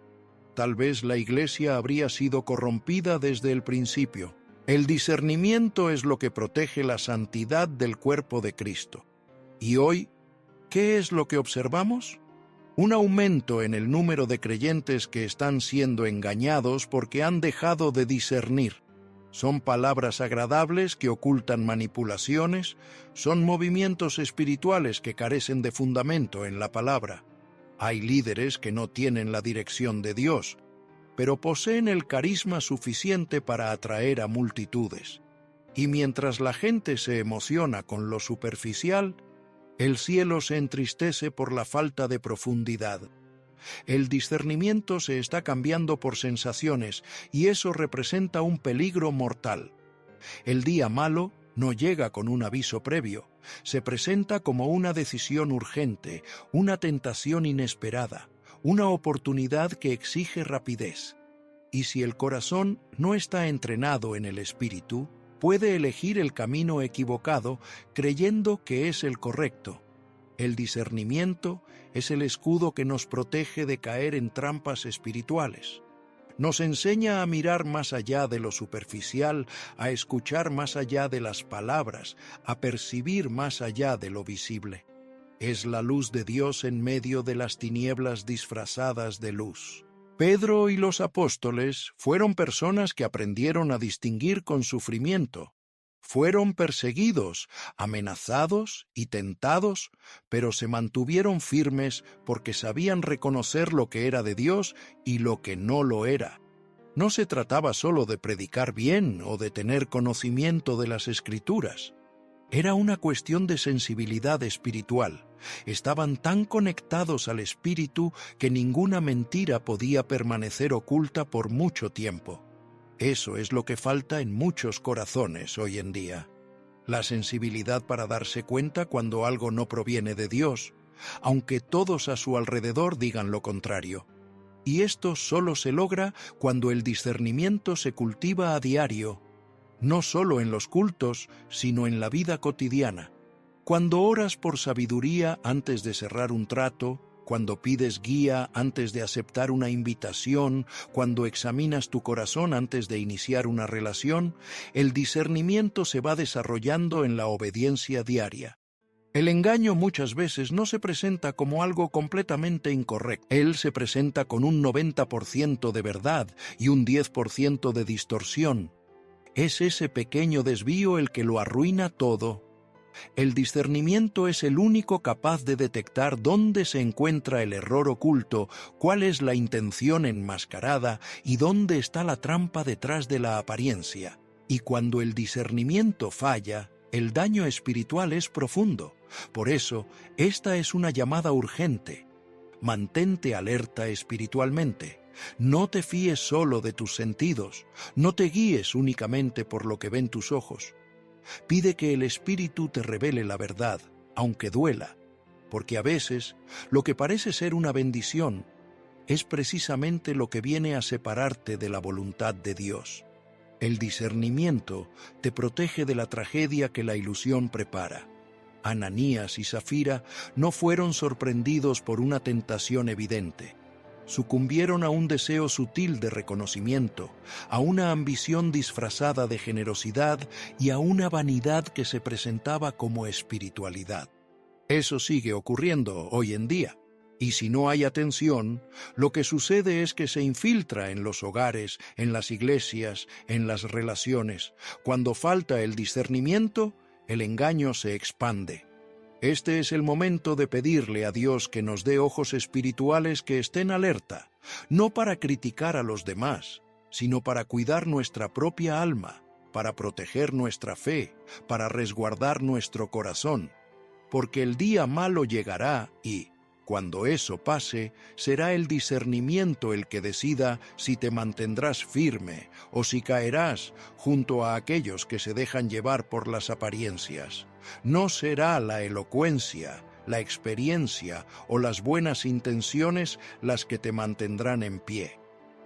Speaker 1: tal vez la iglesia habría sido corrompida desde el principio. El discernimiento es lo que protege la santidad del cuerpo de Cristo. Y hoy, ¿qué es lo que observamos? Un aumento en el número de creyentes que están siendo engañados porque han dejado de discernir. Son palabras agradables que ocultan manipulaciones, son movimientos espirituales que carecen de fundamento en la palabra. Hay líderes que no tienen la dirección de Dios, pero poseen el carisma suficiente para atraer a multitudes. Y mientras la gente se emociona con lo superficial, el cielo se entristece por la falta de profundidad. El discernimiento se está cambiando por sensaciones y eso representa un peligro mortal. El día malo no llega con un aviso previo, se presenta como una decisión urgente, una tentación inesperada, una oportunidad que exige rapidez. Y si el corazón no está entrenado en el espíritu, puede elegir el camino equivocado creyendo que es el correcto. El discernimiento es el escudo que nos protege de caer en trampas espirituales. Nos enseña a mirar más allá de lo superficial, a escuchar más allá de las palabras, a percibir más allá de lo visible. Es la luz de Dios en medio de las tinieblas disfrazadas de luz. Pedro y los apóstoles fueron personas que aprendieron a distinguir con sufrimiento. Fueron perseguidos, amenazados y tentados, pero se mantuvieron firmes porque sabían reconocer lo que era de Dios y lo que no lo era. No se trataba solo de predicar bien o de tener conocimiento de las Escrituras. Era una cuestión de sensibilidad espiritual. Estaban tan conectados al Espíritu que ninguna mentira podía permanecer oculta por mucho tiempo. Eso es lo que falta en muchos corazones hoy en día. La sensibilidad para darse cuenta cuando algo no proviene de Dios, aunque todos a su alrededor digan lo contrario. Y esto solo se logra cuando el discernimiento se cultiva a diario, no solo en los cultos, sino en la vida cotidiana. Cuando oras por sabiduría antes de cerrar un trato, cuando pides guía antes de aceptar una invitación, cuando examinas tu corazón antes de iniciar una relación, el discernimiento se va desarrollando en la obediencia diaria. El engaño muchas veces no se presenta como algo completamente incorrecto. Él se presenta con un 90% de verdad y un 10% de distorsión. Es ese pequeño desvío el que lo arruina todo. El discernimiento es el único capaz de detectar dónde se encuentra el error oculto, cuál es la intención enmascarada y dónde está la trampa detrás de la apariencia. Y cuando el discernimiento falla, el daño espiritual es profundo. Por eso, esta es una llamada urgente. Mantente alerta espiritualmente. No te fíes solo de tus sentidos. No te guíes únicamente por lo que ven tus ojos. Pide que el Espíritu te revele la verdad, aunque duela, porque a veces lo que parece ser una bendición es precisamente lo que viene a separarte de la voluntad de Dios. El discernimiento te protege de la tragedia que la ilusión prepara. Ananías y Zafira no fueron sorprendidos por una tentación evidente. Sucumbieron a un deseo sutil de reconocimiento, a una ambición disfrazada de generosidad y a una vanidad que se presentaba como espiritualidad. Eso sigue ocurriendo hoy en día. Y si no hay atención, lo que sucede es que se infiltra en los hogares, en las iglesias, en las relaciones. Cuando falta el discernimiento, el engaño se expande. Este es el momento de pedirle a Dios que nos dé ojos espirituales que estén alerta, no para criticar a los demás, sino para cuidar nuestra propia alma, para proteger nuestra fe, para resguardar nuestro corazón, porque el día malo llegará y, cuando eso pase, será el discernimiento el que decida si te mantendrás firme o si caerás junto a aquellos que se dejan llevar por las apariencias. No será la elocuencia, la experiencia o las buenas intenciones las que te mantendrán en pie.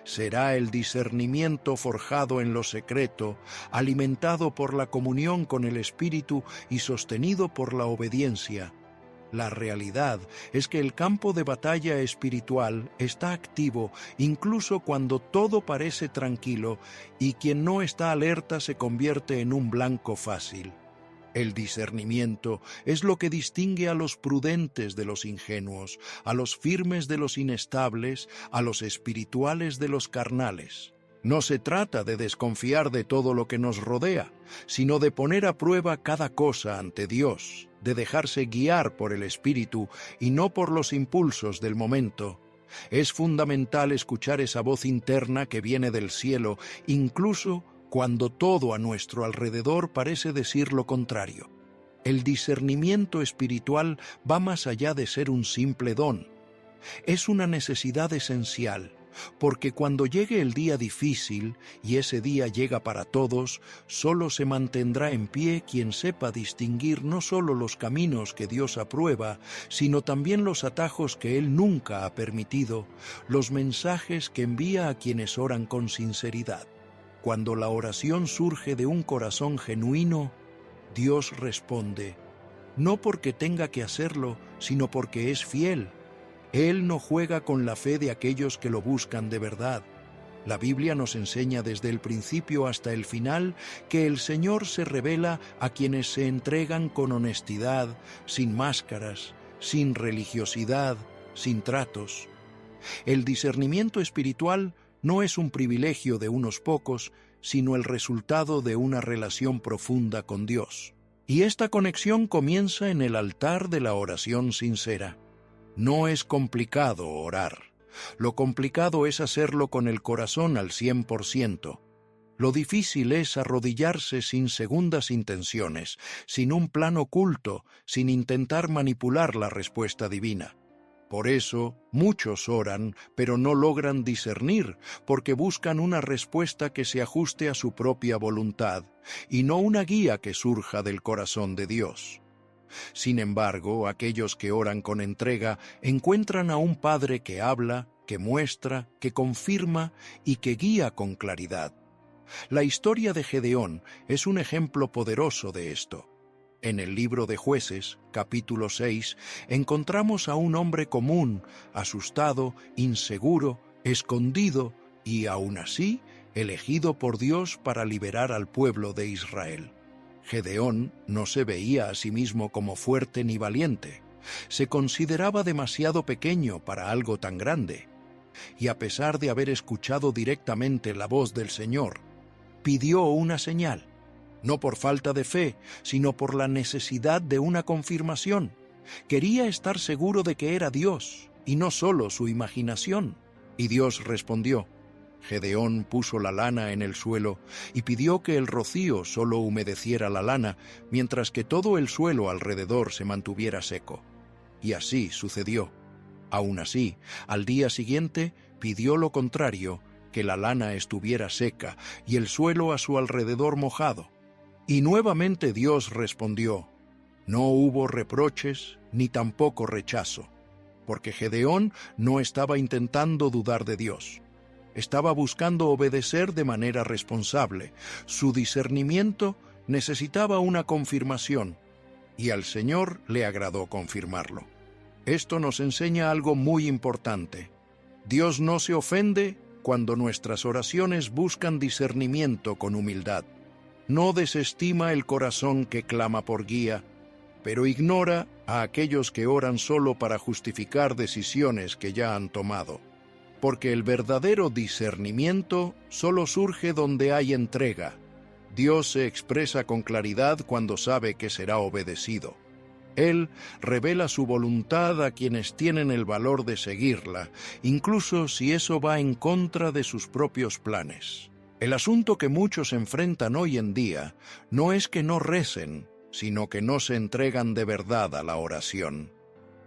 Speaker 1: Será el discernimiento forjado en lo secreto, alimentado por la comunión con el Espíritu y sostenido por la obediencia. La realidad es que el campo de batalla espiritual está activo incluso cuando todo parece tranquilo y quien no está alerta se convierte en un blanco fácil. El discernimiento es lo que distingue a los prudentes de los ingenuos, a los firmes de los inestables, a los espirituales de los carnales. No se trata de desconfiar de todo lo que nos rodea, sino de poner a prueba cada cosa ante Dios, de dejarse guiar por el Espíritu y no por los impulsos del momento. Es fundamental escuchar esa voz interna que viene del cielo, incluso cuando todo a nuestro alrededor parece decir lo contrario. El discernimiento espiritual va más allá de ser un simple don. Es una necesidad esencial, porque cuando llegue el día difícil, y ese día llega para todos, solo se mantendrá en pie quien sepa distinguir no solo los caminos que Dios aprueba, sino también los atajos que Él nunca ha permitido, los mensajes que envía a quienes oran con sinceridad. Cuando la oración surge de un corazón genuino, Dios responde, no porque tenga que hacerlo, sino porque es fiel. Él no juega con la fe de aquellos que lo buscan de verdad. La Biblia nos enseña desde el principio hasta el final que el Señor se revela a quienes se entregan con honestidad, sin máscaras, sin religiosidad, sin tratos. El discernimiento espiritual no es un privilegio de unos pocos, sino el resultado de una relación profunda con Dios. Y esta conexión comienza en el altar de la oración sincera. No es complicado orar. Lo complicado es hacerlo con el corazón al 100%. Lo difícil es arrodillarse sin segundas intenciones, sin un plan oculto, sin intentar manipular la respuesta divina. Por eso, muchos oran, pero no logran discernir, porque buscan una respuesta que se ajuste a su propia voluntad, y no una guía que surja del corazón de Dios. Sin embargo, aquellos que oran con entrega encuentran a un Padre que habla, que muestra, que confirma y que guía con claridad. La historia de Gedeón es un ejemplo poderoso de esto. En el libro de Jueces, capítulo 6, encontramos a un hombre común, asustado, inseguro, escondido y, aún así, elegido por Dios para liberar al pueblo de Israel. Gedeón no se veía a sí mismo como fuerte ni valiente. Se consideraba demasiado pequeño para algo tan grande. Y a pesar de haber escuchado directamente la voz del Señor, pidió una señal. No por falta de fe, sino por la necesidad de una confirmación. Quería estar seguro de que era Dios, y no solo su imaginación. Y Dios respondió. Gedeón puso la lana en el suelo y pidió que el rocío solo humedeciera la lana, mientras que todo el suelo alrededor se mantuviera seco. Y así sucedió. Aún así, al día siguiente, pidió lo contrario, que la lana estuviera seca y el suelo a su alrededor mojado. Y nuevamente Dios respondió. No hubo reproches ni tampoco rechazo, porque Gedeón no estaba intentando dudar de Dios. Estaba buscando obedecer de manera responsable. Su discernimiento necesitaba una confirmación, y al Señor le agradó confirmarlo. Esto nos enseña algo muy importante. Dios no se ofende cuando nuestras oraciones buscan discernimiento con humildad. No desestima el corazón que clama por guía, pero ignora a aquellos que oran solo para justificar decisiones que ya han tomado. Porque el verdadero discernimiento solo surge donde hay entrega. Dios se expresa con claridad cuando sabe que será obedecido. Él revela su voluntad a quienes tienen el valor de seguirla, incluso si eso va en contra de sus propios planes. El asunto que muchos enfrentan hoy en día no es que no recen, sino que no se entregan de verdad a la oración.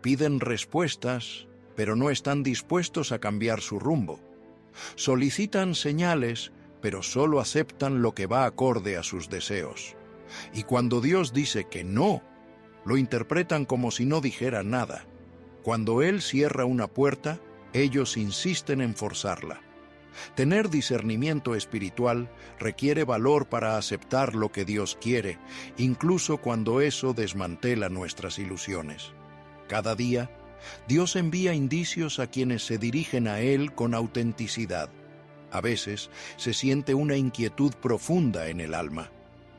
Speaker 1: Piden respuestas, pero no están dispuestos a cambiar su rumbo. Solicitan señales, pero solo aceptan lo que va acorde a sus deseos. Y cuando Dios dice que no, lo interpretan como si no dijera nada. Cuando Él cierra una puerta, ellos insisten en forzarla. Tener discernimiento espiritual requiere valor para aceptar lo que Dios quiere, incluso cuando eso desmantela nuestras ilusiones. Cada día, Dios envía indicios a quienes se dirigen a Él con autenticidad. A veces se siente una inquietud profunda en el alma.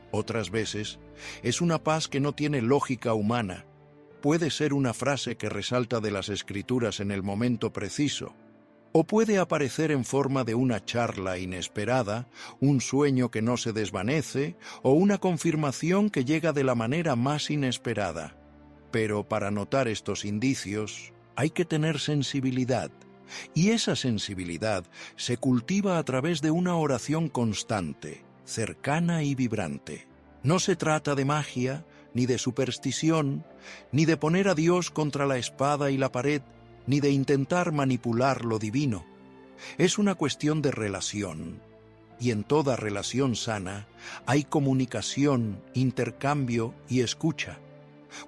Speaker 1: Otras veces es una paz que no tiene lógica humana. Puede ser una frase que resalta de las Escrituras en el momento preciso, o puede aparecer en forma de una charla inesperada, un sueño que no se desvanece, o una confirmación que llega de la manera más inesperada. Pero para notar estos indicios hay que tener sensibilidad, y esa sensibilidad se cultiva a través de una oración constante, cercana y vibrante. No se trata de magia, ni de superstición, ni de poner a Dios contra la espada y la pared, ni de intentar manipular lo divino. Es una cuestión de relación, y en toda relación sana hay comunicación, intercambio y escucha.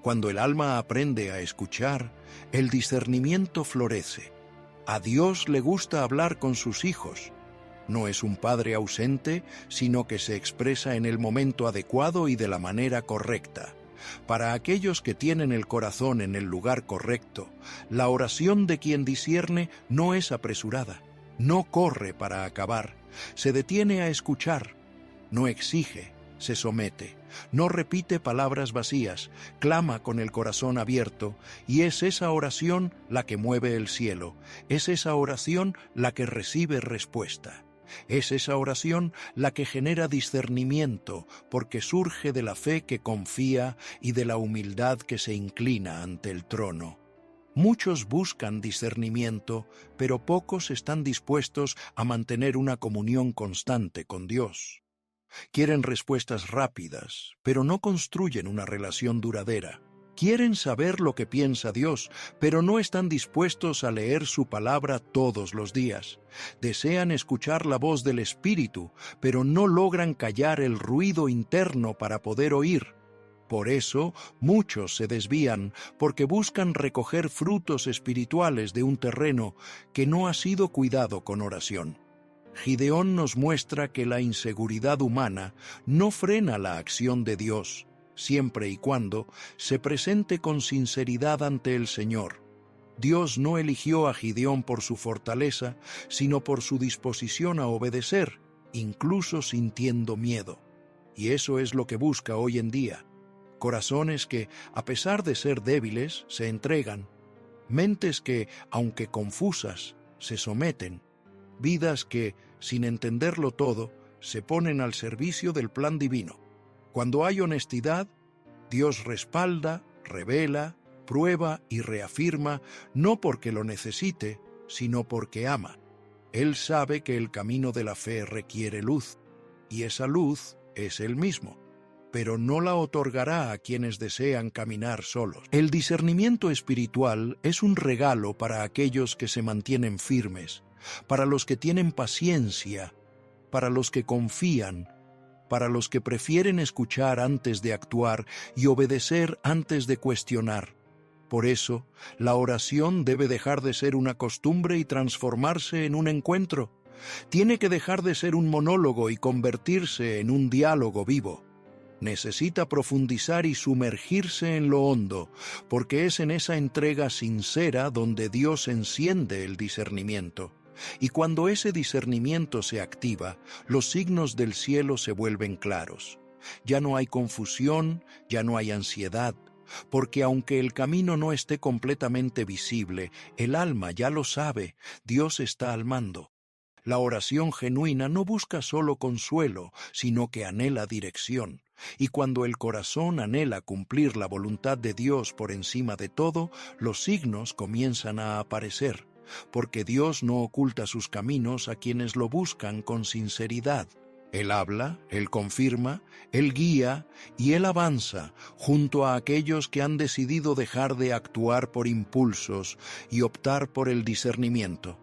Speaker 1: Cuando el alma aprende a escuchar, el discernimiento florece. A Dios le gusta hablar con sus hijos. No es un padre ausente, sino que se expresa en el momento adecuado y de la manera correcta. Para aquellos que tienen el corazón en el lugar correcto, la oración de quien discierne no es apresurada, no corre para acabar, se detiene a escuchar, no exige, se somete, no repite palabras vacías, clama con el corazón abierto, y es esa oración la que mueve el cielo, es esa oración la que recibe respuesta. Es esa oración la que genera discernimiento, porque surge de la fe que confía y de la humildad que se inclina ante el trono. Muchos buscan discernimiento, pero pocos están dispuestos a mantener una comunión constante con Dios. Quieren respuestas rápidas, pero no construyen una relación duradera. Quieren saber lo que piensa Dios, pero no están dispuestos a leer su palabra todos los días. Desean escuchar la voz del Espíritu, pero no logran callar el ruido interno para poder oír. Por eso, muchos se desvían, porque buscan recoger frutos espirituales de un terreno que no ha sido cuidado con oración. Gideón nos muestra que la inseguridad humana no frena la acción de Dios, siempre y cuando se presente con sinceridad ante el Señor. Dios no eligió a Gideón por su fortaleza, sino por su disposición a obedecer, incluso sintiendo miedo. Y eso es lo que busca hoy en día. Corazones que, a pesar de ser débiles, se entregan. Mentes que, aunque confusas, se someten. Vidas que, sin entenderlo todo, se ponen al servicio del plan divino. Cuando hay honestidad, Dios respalda, revela, prueba y reafirma, no porque lo necesite, sino porque ama. Él sabe que el camino de la fe requiere luz, y esa luz es Él mismo, pero no la otorgará a quienes desean caminar solos. El discernimiento espiritual es un regalo para aquellos que se mantienen firmes, para los que tienen paciencia, para los que confían, para los que prefieren escuchar antes de actuar y obedecer antes de cuestionar. Por eso, la oración debe dejar de ser una costumbre y transformarse en un encuentro. Tiene que dejar de ser un monólogo y convertirse en un diálogo vivo. Necesita profundizar y sumergirse en lo hondo, porque es en esa entrega sincera donde Dios enciende el discernimiento. Y cuando ese discernimiento se activa, los signos del cielo se vuelven claros. Ya no hay confusión, ya no hay ansiedad, porque aunque el camino no esté completamente visible, el alma ya lo sabe, Dios está al mando. La oración genuina no busca solo consuelo, sino que anhela dirección. Y cuando el corazón anhela cumplir la voluntad de Dios por encima de todo, los signos comienzan a aparecer, porque Dios no oculta sus caminos a quienes lo buscan con sinceridad. Él habla, Él confirma, Él guía y Él avanza junto a aquellos que han decidido dejar de actuar por impulsos y optar por el discernimiento.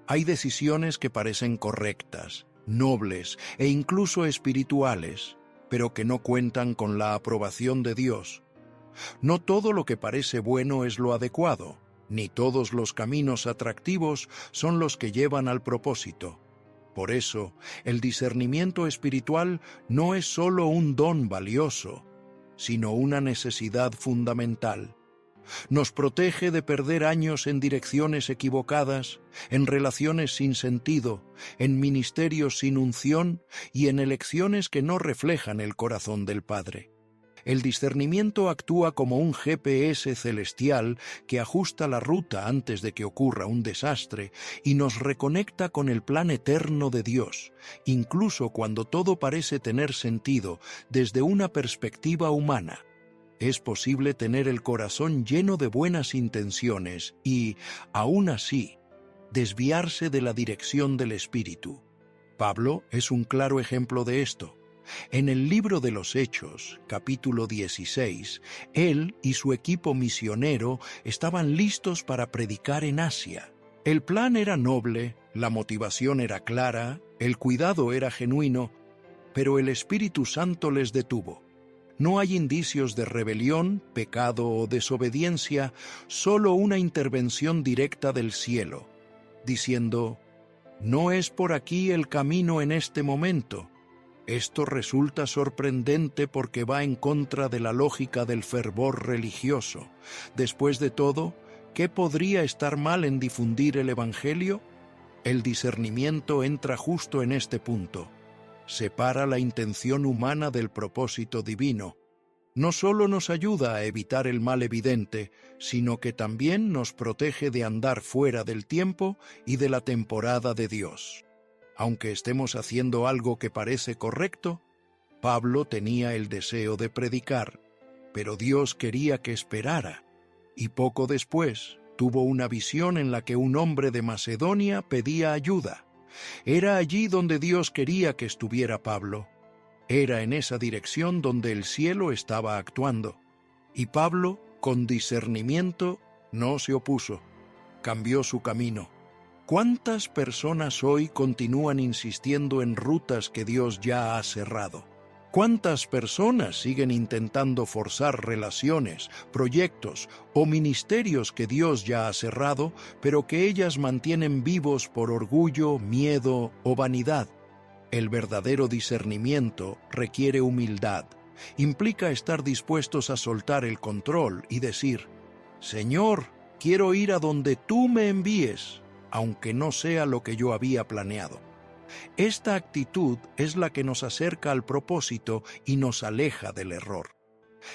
Speaker 1: Hay decisiones que parecen correctas, nobles e incluso espirituales, pero que no cuentan con la aprobación de Dios. No todo lo que parece bueno es lo adecuado, ni todos los caminos atractivos son los que llevan al propósito. Por eso, el discernimiento espiritual no es solo un don valioso, sino una necesidad fundamental. Nos protege de perder años en direcciones equivocadas, en relaciones sin sentido, en ministerios sin unción y en elecciones que no reflejan el corazón del Padre. El discernimiento actúa como un GPS celestial que ajusta la ruta antes de que ocurra un desastre y nos reconecta con el plan eterno de Dios, incluso cuando todo parece tener sentido desde una perspectiva humana. Es posible tener el corazón lleno de buenas intenciones y, aún así, desviarse de la dirección del Espíritu. Pablo es un claro ejemplo de esto. En el libro de los Hechos, capítulo 16, él y su equipo misionero estaban listos para predicar en Asia. El plan era noble, la motivación era clara, el cuidado era genuino, pero el Espíritu Santo les detuvo. No hay indicios de rebelión, pecado o desobediencia, solo una intervención directa del cielo, diciendo: «No es por aquí el camino en este momento». Esto resulta sorprendente porque va en contra de la lógica del fervor religioso. Después de todo, ¿qué podría estar mal en difundir el Evangelio? El discernimiento entra justo en este punto. Separa la intención humana del propósito divino. No solo nos ayuda a evitar el mal evidente, sino que también nos protege de andar fuera del tiempo y de la temporada de Dios. Aunque estemos haciendo algo que parece correcto, Pablo tenía el deseo de predicar, pero Dios quería que esperara, y poco después tuvo una visión en la que un hombre de Macedonia pedía ayuda. Era allí donde Dios quería que estuviera Pablo. Era en esa dirección donde el cielo estaba actuando, y Pablo Con discernimiento no se opuso, cambió su camino. ¿Cuántas personas hoy continúan insistiendo en rutas que Dios ya ha cerrado? ¿Cuántas personas siguen intentando forzar relaciones, proyectos o ministerios que Dios ya ha cerrado, pero que ellas mantienen vivos por orgullo, miedo o vanidad? El verdadero discernimiento requiere humildad. Implica estar dispuestos a soltar el control y decir: Señor, quiero ir a donde tú me envíes, aunque no sea lo que yo había planeado. Esta actitud es la que nos acerca al propósito y nos aleja del error.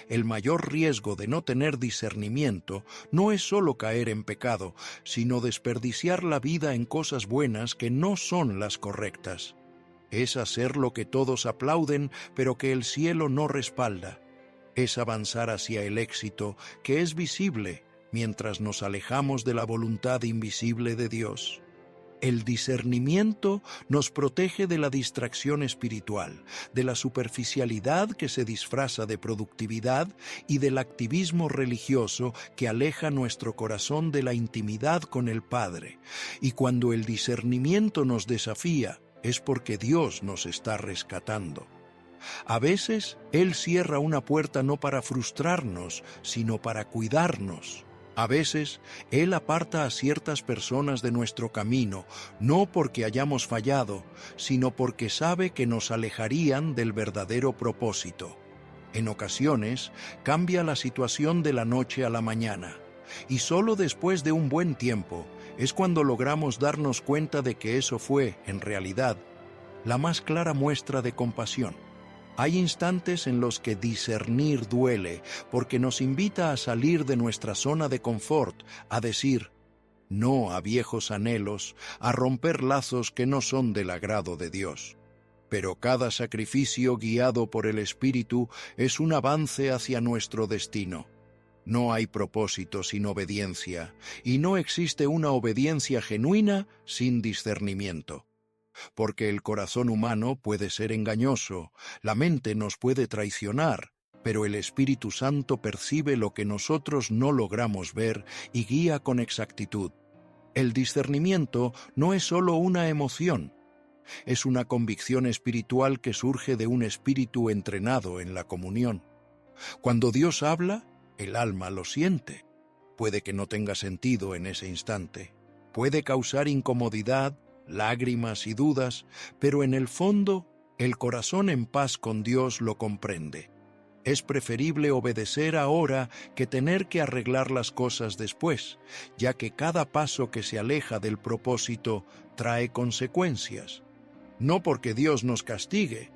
Speaker 1: El mayor riesgo de no tener discernimiento no es solo caer en pecado, sino desperdiciar la vida en cosas buenas que no son las correctas. Es hacer lo que todos aplauden, pero que el cielo no respalda. Es avanzar hacia el éxito, que es visible, mientras nos alejamos de la voluntad invisible de Dios. El discernimiento nos protege de la distracción espiritual, de la superficialidad que se disfraza de productividad y del activismo religioso que aleja nuestro corazón de la intimidad con el Padre. Y cuando el discernimiento nos desafía, es porque Dios nos está rescatando. A veces, Él cierra una puerta no para frustrarnos, sino para cuidarnos. A veces, Él aparta a ciertas personas de nuestro camino, no porque hayamos fallado, sino porque sabe que nos alejarían del verdadero propósito. En ocasiones, cambia la situación de la noche a la mañana, y solo después de un buen tiempo es cuando logramos darnos cuenta de que eso fue, en realidad, la más clara muestra de compasión. Hay instantes en los que discernir duele, porque nos invita a salir de nuestra zona de confort, a decir no a viejos anhelos, a romper lazos que no son del agrado de Dios. Pero cada sacrificio guiado por el Espíritu es un avance hacia nuestro destino. No hay propósito sin obediencia, y no existe una obediencia genuina sin discernimiento. Porque el corazón humano puede ser engañoso, la mente nos puede traicionar, pero el Espíritu Santo percibe lo que nosotros no logramos ver y guía con exactitud. El discernimiento no es solo una emoción, es una convicción espiritual que surge de un espíritu entrenado en la comunión. Cuando Dios habla, el alma lo siente. Puede que no tenga sentido en ese instante, puede causar incomodidad, lágrimas y dudas, pero en el fondo, el corazón en paz con Dios lo comprende. Es preferible obedecer ahora que tener que arreglar las cosas después, ya que cada paso que se aleja del propósito trae consecuencias. No porque Dios nos castigue,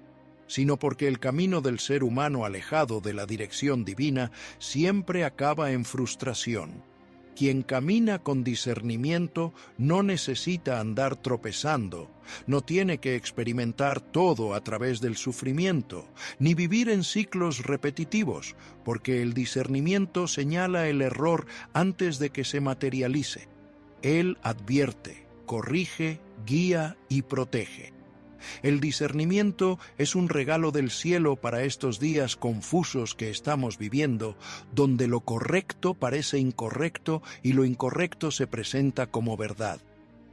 Speaker 1: sino porque el camino del ser humano alejado de la dirección divina siempre acaba en frustración. Quien camina con discernimiento no necesita andar tropezando, no tiene que experimentar todo a través del sufrimiento, ni vivir en ciclos repetitivos, porque el discernimiento señala el error antes de que se materialice. Él advierte, corrige, guía y protege. El discernimiento es un regalo del cielo para estos días confusos que estamos viviendo, donde lo correcto parece incorrecto y lo incorrecto se presenta como verdad.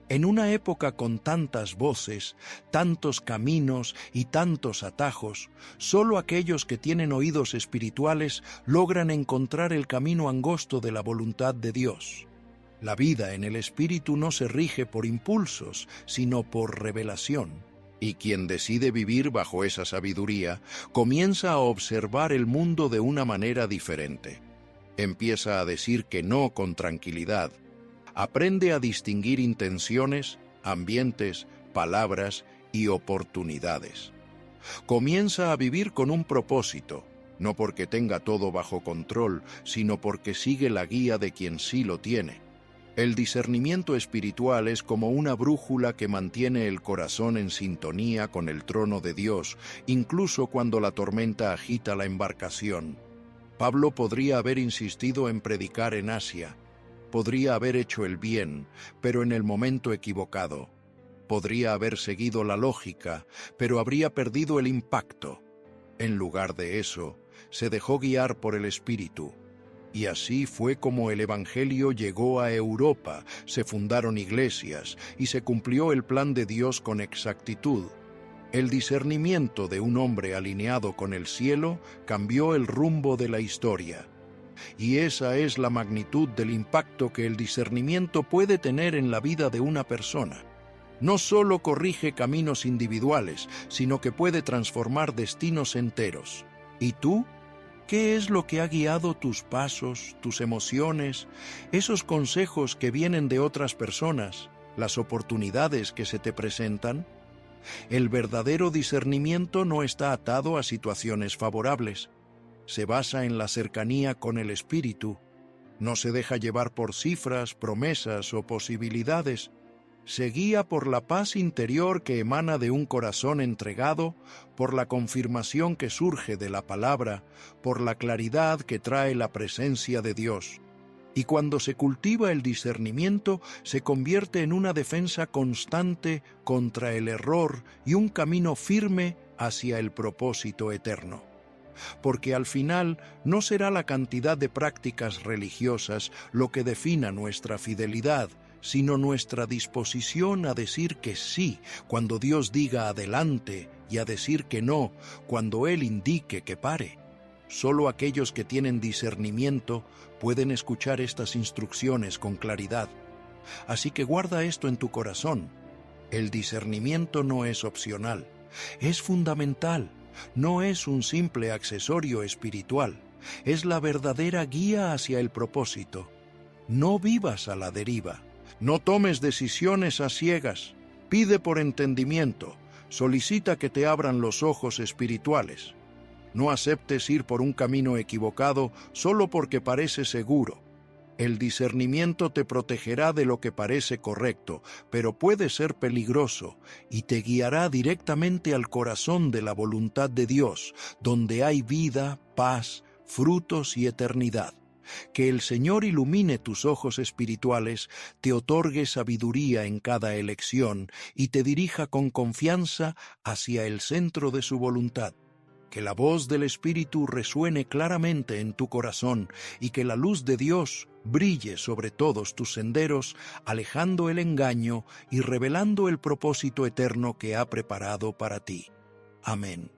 Speaker 1: En una época con tantas voces, tantos caminos y tantos atajos, solo aquellos que tienen oídos espirituales logran encontrar el camino angosto de la voluntad de Dios. La vida en el Espíritu no se rige por impulsos, sino por revelación. Y quien decide vivir bajo esa sabiduría, comienza a observar el mundo de una manera diferente. Empieza a decir que no con tranquilidad. Aprende a distinguir intenciones, ambientes, palabras y oportunidades. Comienza a vivir con un propósito, no porque tenga todo bajo control, sino porque sigue la guía de quien sí lo tiene. El discernimiento espiritual es como una brújula que mantiene el corazón en sintonía con el trono de Dios, incluso cuando la tormenta agita la embarcación. Pablo podría haber insistido en predicar en Asia, podría haber hecho el bien, pero en el momento equivocado. Podría haber seguido la lógica, pero habría perdido el impacto. En lugar de eso, se dejó guiar por el Espíritu. Y así fue como el Evangelio llegó a Europa, se fundaron iglesias y se cumplió el plan de Dios con exactitud. El discernimiento de un hombre alineado con el cielo cambió el rumbo de la historia. Y esa es la magnitud del impacto que el discernimiento puede tener en la vida de una persona. No solo corrige caminos individuales, sino que puede transformar destinos enteros. ¿Y tú? ¿Qué es lo que ha guiado tus pasos, tus emociones, esos consejos que vienen de otras personas, las oportunidades que se te presentan? El verdadero discernimiento no está atado a situaciones favorables. Se basa en la cercanía con el Espíritu. No se deja llevar por cifras, promesas o posibilidades. Se guía por la paz interior que emana de un corazón entregado, por la confirmación que surge de la palabra, por la claridad que trae la presencia de Dios. Y cuando se cultiva el discernimiento, se convierte en una defensa constante contra el error y un camino firme hacia el propósito eterno. Porque al final no será la cantidad de prácticas religiosas lo que defina nuestra fidelidad, sino nuestra disposición a decir que sí cuando Dios diga adelante y a decir que no cuando Él indique que pare. Solo aquellos que tienen discernimiento pueden escuchar estas instrucciones con claridad. Así que guarda esto en tu corazón. El discernimiento no es opcional, es fundamental. No es un simple accesorio espiritual, es la verdadera guía hacia el propósito. No vivas a la deriva, no tomes decisiones a ciegas, pide por entendimiento, solicita que te abran los ojos espirituales. No aceptes ir por un camino equivocado solo porque parece seguro. El discernimiento te protegerá de lo que parece correcto, pero puede ser peligroso y te guiará directamente al corazón de la voluntad de Dios, donde hay vida, paz, frutos y eternidad. Que el Señor ilumine tus ojos espirituales, te otorgue sabiduría en cada elección y te dirija con confianza hacia el centro de su voluntad. Que la voz del Espíritu resuene claramente en tu corazón y que la luz de Dios brille sobre todos tus senderos, alejando el engaño y revelando el propósito eterno que ha preparado para ti. Amén.